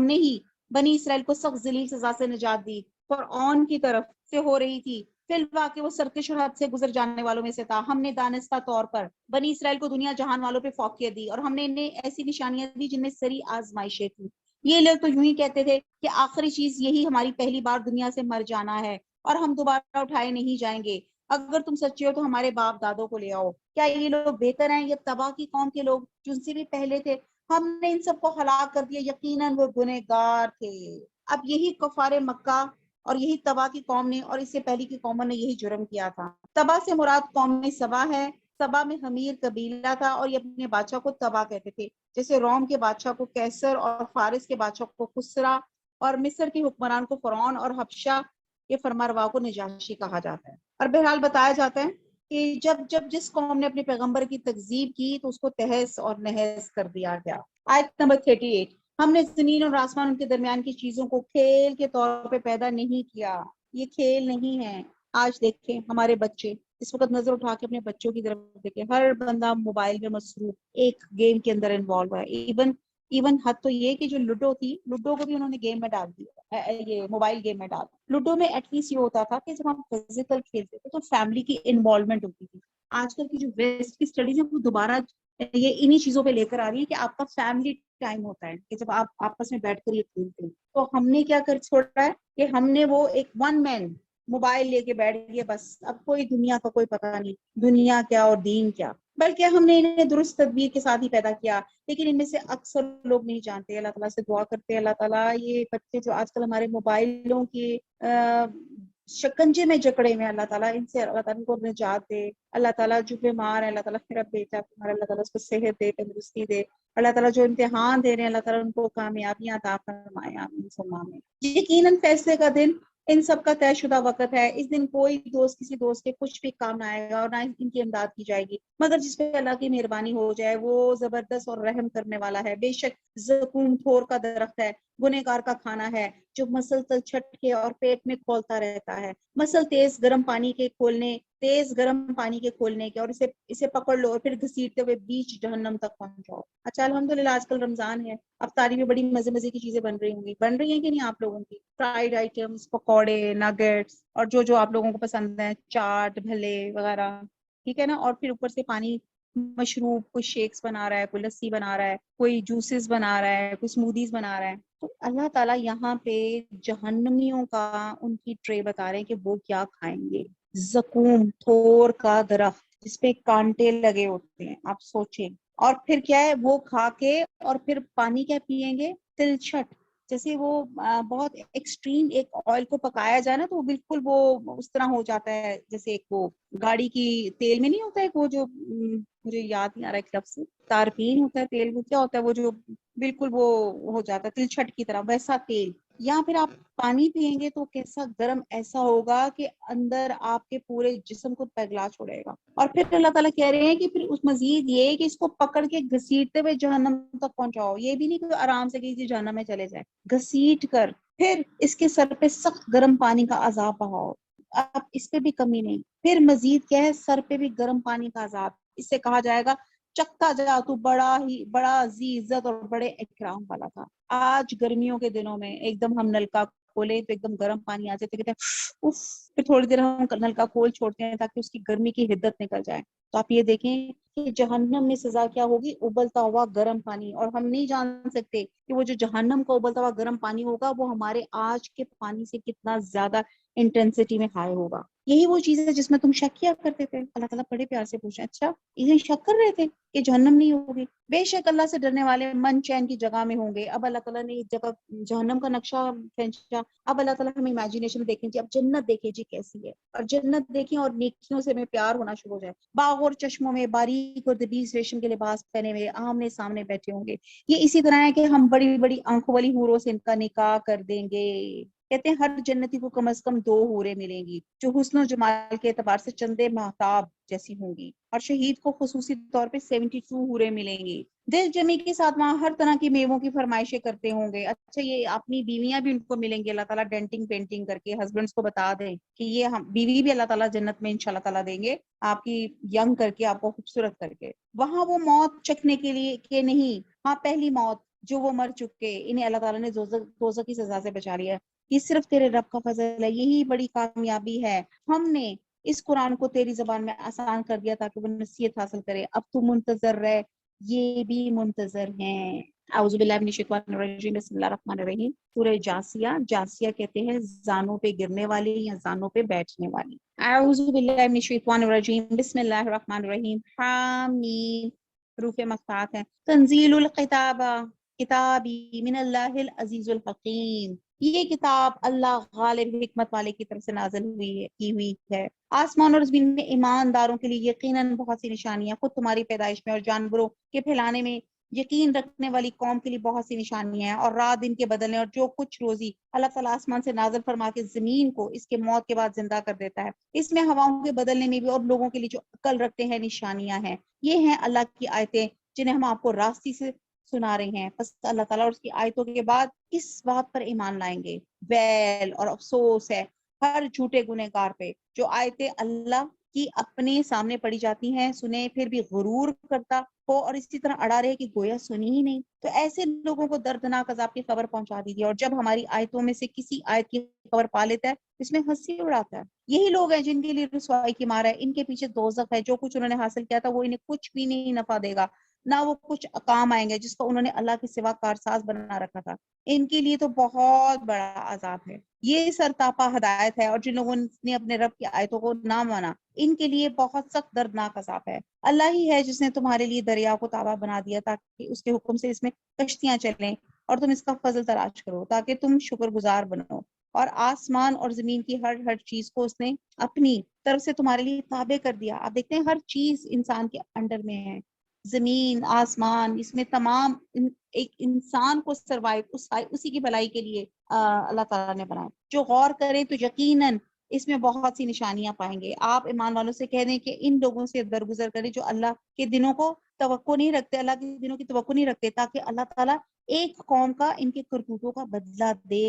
Speaker 1: نے ہی بنی اسرائیل کو سخت ذلیل سزا سے نجات دی، فرعون کی طرف سے ہو رہی تھی، فی الواقع وہ سرکش اور حد سے گزر جانے والوں میں سے تھا، ہم نے دانستہ طور پر بنی اسرائیل کو دنیا جہان والوں پہ فوقیت دی، اور ہم نے انہیں ایسی نشانیاں دی جن میں سری آزمائشیں تھیں۔ یہ لوگ تو یوں ہی کہتے تھے کہ آخری چیز یہی ہماری پہلی بار دنیا سے مر جانا ہے اور ہم دوبارہ اٹھائے نہیں جائیں گے، اگر تم سچے ہو تو ہمارے باپ دادوں کو لے آؤ، کیا یہ لوگ بہتر ہیں یا تباہ کی قوم کے لوگ جو ان سے بھی پہلے تھے؟ ہم نے ان سب کو ہلاک کر دیا، یقیناً وہ گنہگار تھے۔ اب یہی کفار مکہ اور یہی تباہ کی قوم نے اور اس سے پہلی کی قوموں نے یہی جرم کیا تھا۔ تباہ سے مراد قوم میں سبا ہے، سبا میں حمیر قبیلہ تھا، اور یہ اپنے بادشاہ کو تباہ کہتے تھے، جیسے روم کے بادشاہ کو کیسر اور فارس کے بادشاہ کو کسرا اور مصر کے حکمران کو فرعون اور حبشہ کے فرمانروا کو نجاشی کہا جاتا ہے۔ اور بہرحال بتایا جاتا ہے کہ جب جس قوم نے اپنے پیغمبر کی تکذیب کی تو اس کو تہس اور نہس کر دیا گیا۔ آیت نمبر 38، ہم نے زمین اور آسمان ان کے درمیان کی چیزوں کو کھیل کے طور پہ پیدا نہیں کیا، یہ کھیل نہیں ہے۔ آج دیکھیں ہمارے بچے، اس وقت نظر اٹھا کے اپنے بچوں کی طرف دیکھیں، ہر بندہ موبائل میں مصروف، ایک گیم کے اندر انوالو ہے، ایون حد تو یہ کہ جو لوڈو تھی، لوڈو کو بھی انہوں نے گیم میں ڈال دیا، یہ موبائل گیم میں ڈال دیا۔ لوڈو میں ایٹ لیسٹ یہ ہوتا تھا کہ جب ہم فزیکل کھیلتے تھے تو فیملی کی انوالومنٹ ہوتی تھی۔ آج کل کی جو ویسٹ کی اسٹڈیز ہیں وہ دوبارہ یہ انہی چیزوں پہ لے کر آ رہی ہے کہ آپ کا فیملی ٹائم ہوتا ہے کہ جب آپ آپس میں بیٹھ کر یہ کھیلتے ہیں۔ تو ہم نے کیا کر چھوڑا ہے کہ ہم نے وہ ایک ون مین موبائل لے کے بیٹھ گئے، بس اب کوئی دنیا کا کوئی پتہ نہیں، دنیا کیا اور دین کیا، بلکہ ہم نے انہیں درست تدبیر کے ساتھ ہی پیدا کیا، لیکن ان میں سے اکثر لوگ نہیں جانتے۔ اللہ تعالیٰ سے دعا کرتے ہیں اللہ تعالیٰ یہ بچے جو آج کل ہمارے موبائلوں کی شکنجے میں جکڑے میں، اللہ تعالیٰ ان سے اللہ تعالیٰ کو نجات دے۔ اللہ تعالیٰ جو بیمار ہے اللہ تعالیٰ میرا بیٹا تمہارا، اللہ تعالیٰ اس کو صحت دے، تندرستی دے۔ اللہ تعالیٰ جو امتحان دے رہے ہیں اللہ تعالیٰ ان کو کامیابیاں عطا فرمائے، آمین ثم آمین۔ یقیناً فیصلے کا دن ان سب کا طے شدہ وقت ہے، اس دن کوئی دوست کسی دوست کے کچھ بھی کام نہ آئے گا اور نہ ان کی امداد کی جائے گی، مگر جس پہ اللہ کی مہربانی ہو جائے، وہ زبردست اور رحم کرنے والا ہے۔ بے شک زقوم تھور کا درخت ہے، گنہگار کا کھانا ہے، جو مسلسل چھٹکے اور پیٹ میں کھولتا رہتا ہے، مسل تیز گرم پانی کے کھولنے کے، اور اسے پکڑ لو اور پھر گھسیٹتے ہوئے بیچ جہنم تک پہنچاؤ۔ اچھا الحمدللہ آج کل رمضان ہے، افطاری میں بڑی مزے کی چیزیں بن رہی ہیں کہ نہیں آپ لوگوں کی؟ فرائیڈ آئٹمس، پکوڑے، نگٹس، اور جو آپ لوگوں کو پسند ہیں، چاٹ بھلے وغیرہ، ٹھیک ہے نا، اور پھر اوپر سے پانی مشروب، کوئی شیکس بنا رہا ہے، کوئی لسی بنا رہا ہے، کوئی جوسز بنا رہا ہے، کوئی سمودیز بنا رہا ہے۔ تو اللہ تعالیٰ یہاں پہ جہنمیوں کا ان کی ٹرے بتا رہے ہیں کہ وہ کیا کھائیں گے۔ زقوم تھور کا درخت جس پہ کانٹے لگے ہوتے ہیں، آپ سوچیں، اور پھر کیا ہے وہ کھا کے اور پھر پانی کیا پئیں گے؟ تلچھٹ، جیسے وہ بہت ایکسٹریم ایک آئل کو پکایا جائے نا تو وہ بالکل وہ اس طرح ہو جاتا ہے جیسے ایک وہ گاڑی کی تیل میں نہیں ہوتا ہے وہ جو مجھے یاد نہیں آ رہا ایک لفظ، تارپین ہوتا ہے تیل، وہ کیا ہوتا ہے وہ جو بالکل وہ ہو جاتا ہے تلچھٹ کی طرح، ویسا تیل، یا پھر آپ پانی پئیں گے تو کیسا گرم ایسا ہوگا کہ اندر آپ کے پورے جسم کو پگھلا چھوڑے گا۔ اور پھر اللہ تعالیٰ کہہ رہے ہیں کہ پھر اس مزید یہ کہ اس کو پکڑ کے گھسیٹتے ہوئے جہنم تک پہنچاؤ، یہ بھی نہیں کہ آرام سے کسی جہنم میں چلے جائے، گھسیٹ کر پھر اس کے سر پہ سخت گرم پانی کا عذاب بہاؤ، اب اس پہ بھی کمی نہیں، پھر مزید کیا ہے، سر پہ بھی گرم پانی کا عذاب، اس سے کہا جائے گا چکھتا جا تو بڑا ذی عزت اور بڑے اکرام والا تھا۔ آج گرمیوں کے دنوں میں ایک دم ہم نلکا کھولے تو ایک دم گرم پانی آ جاتے، کہتے ہیں اف، پھر تھوڑی دیر ہم نلکا کھول چھوڑتے ہیں تاکہ اس کی گرمی کی حدت نکل جائے۔ تو آپ یہ دیکھیں کہ جہنم میں سزا کیا ہوگی، ابلتا ہوا گرم پانی، اور ہم نہیں جان سکتے کہ وہ جو جہنم کا ابلتا ہوا گرم پانی ہوگا وہ ہمارے آج کے پانی سے کتنا زیادہ انٹینسٹی میں ہائی ہوگا۔ یہی وہ چیز ہے جس میں تم شک کیا کرتے تھے۔ اللہ تعالیٰ بڑے پیار سے پوچھیں، اچھا یہ شک کر رہے تھے کہ جہنم نہیں ہوگی؟ بے شک اللہ سے ڈرنے والے من چین کی جگہ میں ہوں گے۔ اب اللہ تعالیٰ نے ایک جگہ جہنم کا نقشہ کھینچا، اب اللہ تعالیٰ ہمیں امیجنیشن میں دیکھیں جی، اب جنت دیکھیں جی کیسی ہے، اور جنت دیکھیں اور نیکیوں سے ہمیں پیار ہونا شروع ہو جائے۔ باغ اور چشموں میں باریک اور دبیز ریشم کے لباس پہنے ہوئے آمنے سامنے بیٹھے ہوں گے۔ یہ اسی طرح ہے کہ ہم بڑی بڑی آنکھوں والی حوروں سے ان کا نکاح کر دیں گے۔ کہتے ہیں ہر جنتی کو کم از کم 2 حوریں ملیں گی جو حسن و جمال کے اعتبار سے چندے مہتاب جیسی ہوں گی، اور شہید کو خصوصی طور پہ 72 حوریں ملیں گی۔ دل جمی کے ساتھ وہاں ہر طرح کی میووں کی فرمائشیں کرتے ہوں گے۔ اچھا یہ اپنی بیویاں بھی ان کو ملیں گی، اللہ تعالیٰ ڈینٹنگ پینٹنگ کر کے ہسبینڈس کو بتا دیں کہ یہ ہم بیوی بھی اللہ تعالیٰ جنت میں انشاءاللہ تعالیٰ دیں گے آپ کی، ینگ کر کے، آپ کو خوبصورت کر کے۔ وہاں وہ موت چکھنے کے لیے کہ نہیں، ہاں پہلی موت جو وہ مر چکے، انہیں اللہ تعالیٰ نے دوزخ کی سزا سے بچا لیا۔ یہ صرف تیرے رب کا فضل ہے، یہی بڑی کامیابی ہے۔ ہم نے اس قرآن کو تیری زبان میں آسان کر دیا تاکہ وہ نصیحت حاصل کرے، اب تو منتظر رہ، یہ بھی منتظر ہیں۔ اعوذ باللہ من الشیطان الرجیم، بسم اللہ الرحمن الرحیم۔ سورہ جاسیہ، جاسیہ کہتے ہیں زانوں پہ گرنے والی یا زانوں پہ بیٹھنے والی۔ اعوذ باللہ من الشیطان الرجیم، بسم اللہ الرحمن الرحیم۔ حامیم، حروف مقطعات ہیں۔ تنزیل الکتاب، کتابی من اللہ العزیز الحکیم، یہ کتاب اللہ غالب حکمت والے کی طرف سے نازل ہوئی ہے۔ آسمان اور زمین میں ایمانداروں کے لیے یقیناً بہت سی نشانیاں، خود تمہاری پیدائش میں اور جانوروں کے پھیلانے میں یقین رکھنے والی قوم کے لیے بہت سی نشانیاں ہیں، اور رات دن کے بدلنے اور جو کچھ روزی اللہ تعالیٰ آسمان سے نازل فرما کے زمین کو اس کے موت کے بعد زندہ کر دیتا ہے، اس میں ہواؤں کے بدلنے میں بھی اور لوگوں کے لیے جو عقل رکھتے ہیں نشانیاں ہیں۔ یہ ہیں اللہ کی آیتیں جنہیں ہم آپ کو راستی سے سنا رہے ہیں، پس اللہ تعالیٰ اور اس کی آیتوں کے بعد کس بات پر ایمان لائیں گے؟ ویل اور افسوس ہے ہر جھوٹے گنہگار پہ جو آیتیں اللہ کی اپنے سامنے پڑی جاتی ہیں سنے پھر بھی غرور کرتا ہو اور اسی طرح اڑا رہے کہ گویا سنی ہی نہیں۔ تو ایسے لوگوں کو دردناک عذاب کی خبر پہنچا دیجیے، اور جب ہماری آیتوں میں سے کسی آیت کی خبر پا لیتا ہے اس میں ہنسی اڑاتا ہے۔ یہی لوگ ہیں جن کے لیے رسوائی کی مار ہے، ان کے پیچھے دوزخ ہے، جو کچھ انہوں نے حاصل کیا تھا وہ انہیں کچھ بھی نہیں نفع دے گا، نہ وہ کچھ کام آئیں گے جس کو انہوں نے اللہ کے سوا کارساز بنا رکھا تھا۔ ان کے لیے تو بہت بڑا عذاب ہے۔ یہ سرتاپا ہدایت ہے، اور جن لوگوں نے اپنے رب کی آیتوں کو نہ مانا ان کے لیے بہت سخت دردناک عذاب ہے۔ اللہ ہی ہے جس نے تمہارے لیے دریا کو تابع بنا دیا تاکہ اس کے حکم سے اس میں کشتیاں چلیں، اور تم اس کا فضل تلاش کرو تاکہ تم شکر گزار بنو، اور آسمان اور زمین کی ہر چیز کو اس نے اپنی طرف سے تمہارے لیے تابع کر دیا۔ آپ دیکھتے ہیں ہر چیز انسان کے انڈر میں ہے، زمین آسمان، اس میں تمام ایک انسان کو سروائیو اسی کی بھلائی کے لیے اللہ تعالیٰ نے بنایا۔ جو غور کریں تو یقیناً اس میں بہت سی نشانیاں پائیں گے۔ آپ ایمان والوں سے کہہ دیں کہ ان لوگوں سے درگزر کریں جو اللہ کے دنوں کو توقع نہیں رکھتے، اللہ کے دنوں کی توقع نہیں رکھتے، تاکہ اللہ تعالیٰ ایک قوم کا ان کے کرتوتوں کا بدلہ دے۔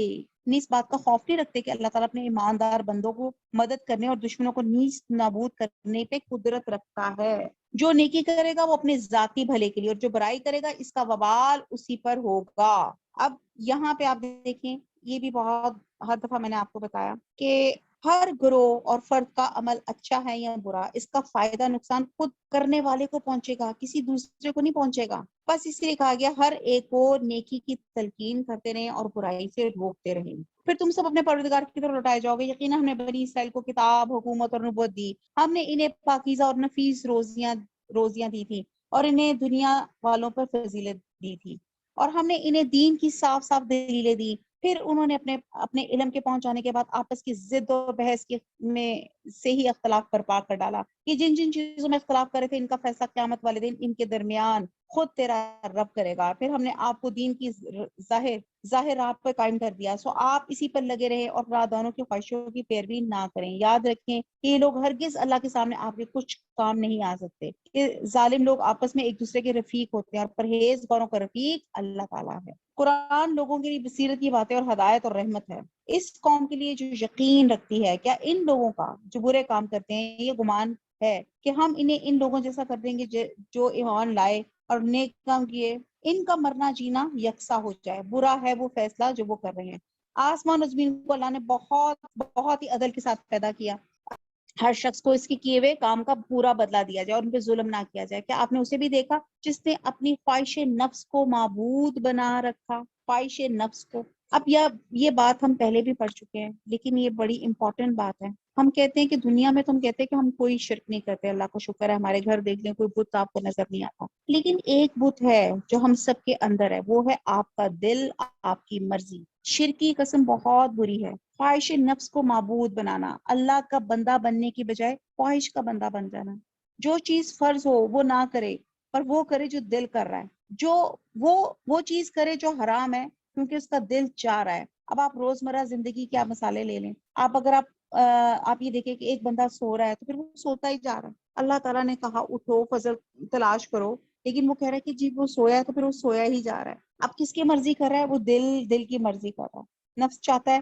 Speaker 1: اس بات کا خوف نہیں رکھتے کہ اللہ تعالیٰ اپنے ایماندار بندوں کو مدد کرنے اور دشمنوں کو نیست نابود کرنے پہ قدرت رکھتا ہے۔ جو نیکی کرے گا وہ اپنے ذاتی بھلے کے لیے، اور جو برائی کرے گا اس کا وبال اسی پر ہوگا۔ اب یہاں پہ آپ دیکھیں، یہ بھی بہت ہر دفعہ میں نے آپ کو بتایا کہ ہر گروہ اور فرد کا عمل اچھا ہے یا برا، اس کا فائدہ نقصان خود کرنے والے کو پہنچے گا، کسی دوسرے کو نہیں پہنچے گا۔ بس اس لیے کہا گیا ہر ایک کو نیکی کی تلقین کرتے رہیں اور برائی سے روکتے رہیں، پھر تم سب اپنے پروردگار کی طرف لوٹائے جاؤ گے۔ یقینا ہم نے بنی اسرائیل کو کتاب، حکومت اور نبوت دی، ہم نے انہیں پاکیزہ اور نفیس روزیاں دی تھی، اور انہیں دنیا والوں پر فضیلت دی تھی، اور ہم نے انہیں دین کی صاف صاف دلیلیں دی۔ پھر انہوں نے اپنے علم کے پہنچانے کے بعد آپس کی ضد و بحث میں سے ہی اختلاف برپا کر ڈالا۔ کہ جن جن چیزوں میں اختلاف کر رہے تھے ان کا فیصلہ قیامت والے دن ان کے درمیان خود تیرا رب کرے گا. پھر ہم نے آپ کو دین کی ظاہر راہ پہ قائم کر دیا، سو آپ اسی پر لگے رہیں اور رادانوں کی خواہشوں کی پیروی نہ کریں. یاد رکھیں کہ یہ لوگ ہرگز اللہ کے سامنے آپ کے کچھ کام نہیں آ سکتے. کہ ظالم لوگ آپس میں ایک دوسرے کے رفیق ہوتے ہیں اور پرہیزگاروں کا رفیق اللہ تعالیٰ ہے. قرآن لوگوں کے لیے بصیرت کی باتیں اور ہدایت اور رحمت ہے اس قوم کے لیے جو یقین رکھتی ہے. کیا ان لوگوں کا جو برے کام کرتے ہیں یہ گمان ہے کہ ہم انہیں ان لوگوں جیسا کر دیں گے جو ایمان لائے اور نیک کام کیے؟ ان کا مرنا جینا یکساں ہو جائے، برا ہے وہ فیصلہ جو وہ کر رہے ہیں. آسمان و زمین کو اللہ نے بہت ہی عدل کے ساتھ پیدا کیا. ہر شخص کو اس کے کیے ہوئے کام کا پورا بدلہ دیا جائے اور ان پہ ظلم نہ کیا جائے. کیا آپ نے اسے بھی دیکھا جس نے اپنی خواہش نفس کو معبود بنا رکھا؟ خواہش نفس کو. اب یہ بات ہم پہلے بھی پڑھ چکے ہیں لیکن یہ بڑی امپورٹنٹ بات ہے. ہم کہتے ہیں کہ دنیا میں تم کہتے ہیں کہ ہم کوئی شرک نہیں کرتے، اللہ کو شکر ہے ہمارے گھر دیکھ لیں کوئی بت آپ کو نظر نہیں آتا، لیکن ایک بت ہے جو ہم سب کے اندر ہے، وہ ہے آپ کا دل، آپ کی مرضی. شرک کی قسم بہت بری ہے. خواہش نفس کو معبود بنانا، اللہ کا بندہ بننے کی بجائے خواہش کا بندہ بن جانا. جو چیز فرض ہو وہ نہ کرے پر وہ کرے جو دل کر رہا ہے، جو وہ چیز کرے جو حرام ہے کیونکہ اس کا دل چاہ رہا ہے. اب آپ روزمرہ زندگی کے آپ مثالیں لے لیں. اگر آپ یہ دیکھیں کہ ایک بندہ سو رہا ہے تو پھر وہ سوتا ہی جا رہا ہے. اللہ تعالیٰ نے کہا اٹھو فضل تلاش کرو، لیکن وہ کہہ رہا ہے کہ جی وہ سویا ہے تو پھر وہ سویا ہی جا رہا ہے. اب کس کی مرضی کر رہا ہے؟ وہ دل کی مرضی کر رہا ہے. نفس چاہتا ہے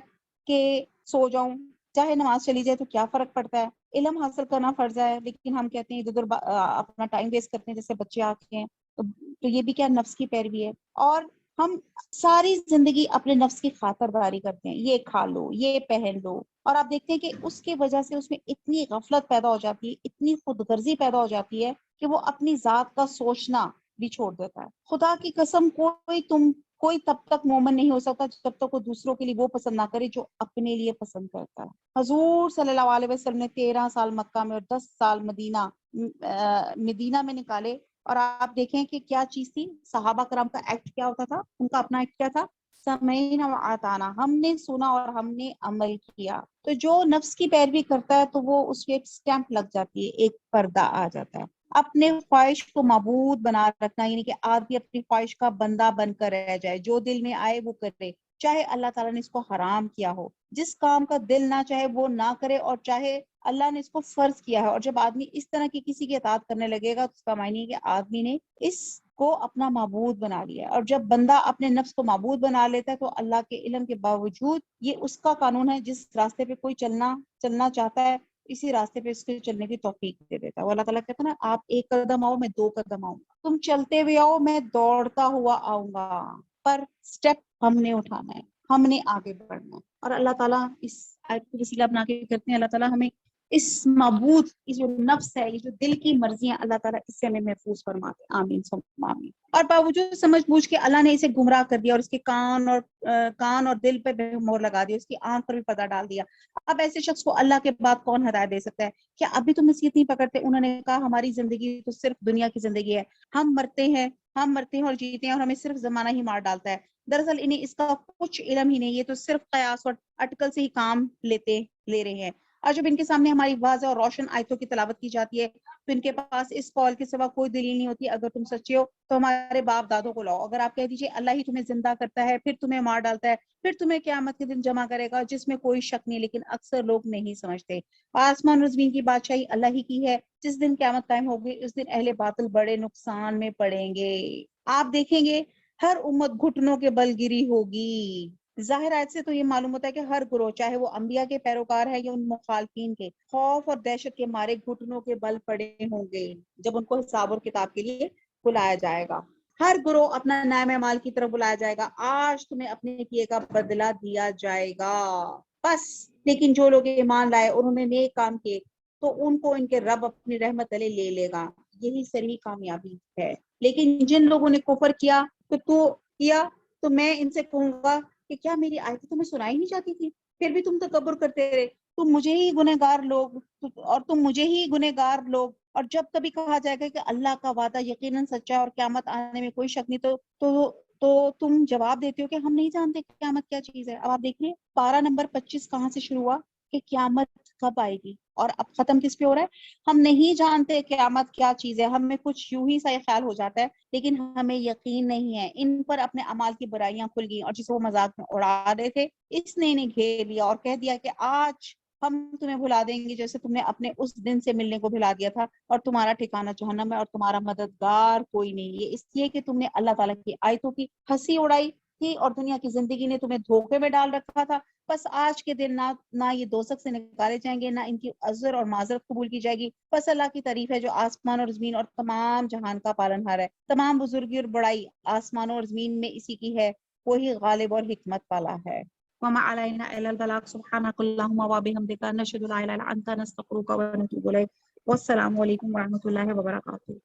Speaker 1: کہ سو جاؤں، چاہے نماز چلی جائے تو کیا فرق پڑتا ہے. علم حاصل کرنا فرض ہے لیکن ہم کہتے ہیں ادھر اپنا ٹائم ویسٹ کرتے ہیں جیسے بچے آتے ہیں. تو یہ بھی کیا نفس کی پیروی ہے. اور ہم ساری زندگی اپنے نفس کی خاطرداری کرتے ہیں، یہ کھا لو، یہ پہن لو، اور آپ دیکھتے ہیں کہ اس کی وجہ سے اس میں اتنی غفلت پیدا ہو جاتی ہے، اتنی خود غرضی پیدا ہو جاتی ہے کہ وہ اپنی ذات کا سوچنا بھی چھوڑ دیتا ہے. خدا کی قسم کوئی تب تک مومن نہیں ہو سکتا جب تک وہ دوسروں کے لیے وہ پسند نہ کرے جو اپنے لیے پسند کرتا ہے. حضور صلی اللہ علیہ وسلم نے 13 سال مکہ میں اور 10 سال مدینہ میں نکالے، اور آپ دیکھیں کہ کیا چیز تھی. صحابہ کرام کا ایکٹ کیا ہوتا تھا؟ ان کا اپنا ایکٹ کیا تھا؟ سمعنا وأطعنا، ہم نے سنا اور ہم نے عمل کیا. تو جو نفس کی پیروی کرتا ہے تو وہ اس پہ ایک سٹیمپ لگ جاتی ہے، ایک پردہ آ جاتا ہے. اپنے خواہش کو معبود بنا رکھنا یعنی کہ آدمی اپنی خواہش کا بندہ بن کر رہ جائے، جو دل میں آئے وہ کرے، چاہے اللہ تعالیٰ نے اس کو حرام کیا ہو. جس کام کا دل نہ چاہے وہ نہ کرے، اور چاہے اللہ نے اس کو فرض کیا ہے. اور جب آدمی اس طرح کی کسی کی اطاعت کرنے لگے گا تو اس کا معنی ہے کہ آدمی نے اس کو اپنا معبود بنا لیا. اور جب بندہ اپنے نفس کو معبود بنا لیتا ہے تو اللہ کے علم کے باوجود یہ اس کا قانون ہے، جس راستے پہ کوئی چلنا چاہتا ہے اسی راستے پہ اس کے چلنے کی توفیق دے دیتا ہے. وہ اللہ تعالیٰ کہتا ہے نا، آپ ایک قدم آؤ میں 2 قدم آؤں گا، تم چلتے ہوئے آؤ میں دوڑتا ہوا آؤں گا، پر سٹیپ ہم نے اٹھانا ہے، ہم نے آگے بڑھنا ہے. اور اللہ تعالیٰ اس آیت کو وسیلہ بنا کے کرتے ہیں اللہ تعالیٰ ہمیں اس معبود، یہ جو نفس ہے، یہ جو دل کی مرضیاں، اللہ تعالیٰ اس سے ہمیں محفوظ فرماتے. آمین ثم آمین. اور باوجود سمجھ بوجھ کے اللہ نے اسے گمراہ کر دیا اور اس کے کان اور دل پہ مہر لگا دی، اس کی آنکھ پر بھی پردہ ڈال دیا. اب ایسے شخص کو اللہ کے بعد کون ہدایت دے سکتا ہے؟ کیا ابھی تم نصیحت نہیں پکڑتے؟ انہوں نے کہا ہماری زندگی تو صرف دنیا کی زندگی ہے، ہم مرتے ہیں اور جیتے ہیں اور ہمیں صرف زمانہ ہی مار ڈالتا ہے. دراصل انہیں اس کا کچھ علم ہی نہیں، یہ تو صرف قیاس اور اٹکل سے ہی کام لے رہے ہیں. اور جب ان کے سامنے ہماری واضح اور روشن آیتوں کی تلاوت کی جاتی ہے تو ان کے پاس اس قول کے سوا کوئی دلیل نہیں ہوتی. اگر تم سچے ہو تو ہمارے باپ دادوں کو لاؤ. اگر آپ کہہ دیجئے اللہ ہی تمہیں زندہ کرتا ہے، پھر تمہیں مار ڈالتا ہے، پھر تمہیں قیامت کے دن جمع کرے گا، جس میں کوئی شک نہیں، لیکن اکثر لوگ نہیں سمجھتے. آسمان و زمین کی بادشاہی اللہ ہی کی ہے. جس دن قیامت قائم ہوگی اس دن اہل باطل بڑے نقصان میں پڑیں گے. آپ دیکھیں گے ہر امت گھٹنوں کے بل گری ہوگی. ظاہر آیت سے تو یہ معلوم ہوتا ہے کہ ہر گروہ، چاہے وہ انبیاء کے پیروکار ہے یا ان مخالفین کے، خوف اور دہشت کے مارے گھٹنوں کے بل پڑے ہوں گے جب ان کو حساب اور کتاب کے لیے بلایا جائے گا. ہر گروہ اپنا نام اعمال کی طرف بلایا جائے گا. آج تمہیں اپنے کیے کا بدلہ دیا جائے گا. بس لیکن جو لوگ ایمان لائے انہوں نے نیک کام کیے تو ان کو ان کے رب اپنی رحمت تلے لے لے گا. یہی صحیح کامیابی ہے. لیکن جن لوگوں نے کفر کیا تو میں ان سے کہوں گا کہ کیا میری آیتیں تمہیں سنائی نہیں جاتی تھی؟ پھر بھی تم تکبر کرتے رہے. تم مجھے ہی گنہگار لوگ. اور جب کبھی کہا جائے گا کہ اللہ کا وعدہ یقیناً سچا ہے اور قیامت آنے میں کوئی شک نہیں، تو تم جواب دیتے ہو کہ ہم نہیں جانتے قیامت کیا چیز ہے. اب آپ دیکھیں 12 نمبر 25 کہاں سے شروع ہوا کہ قیامت کب آئے گی، اور اب ختم کس پہ ہو رہا ہے؟ ہم نہیں جانتے قیامت کیا چیز ہے، ہمیں کچھ یوں ہی سا خیال ہو جاتا ہے، لیکن ہمیں یقین نہیں ہے۔ ان پر اپنے اعمال کی برائیاں کھل گئی، اور جسے وہ مذاق میں اڑا رہے تھے اس نے انہیں گھیر لیا اور کہہ دیا کہ آج ہم تمہیں بھلا دیں گے جیسے تم نے اپنے اس دن سے ملنے کو بھلا دیا تھا، اور تمہارا ٹھکانہ جہنم ہے اور تمہارا مددگار کوئی نہیں۔ یہ اس لیے کہ تم نے اللہ تعالیٰ کی آیتوں کی ہنسی اڑائی تھی، اور دنیا کی زندگی نے تمہیں دھوکے میں ڈال رکھا تھا۔ بس آج کے دن نہ یہ دوزخ سے نکالے جائیں گے، نہ ان کی عذر اور معذرت قبول کی جائے گی۔ بس اللہ کی تعریف ہے جو آسمان اور زمین اور تمام جہان کا پالنہار ہے۔ تمام بزرگی اور بڑائی آسمانوں اور زمین میں اسی کی ہے، وہی غالب اور حکمت والا ہے۔ وما علينا إلا البلاغ سبحانك اللهم وبحمدك نشهد لا إله إلا أنت نستغفرك ونتوب إليك۔ والسلام علیکم ورحمۃ اللہ وبرکاتہ۔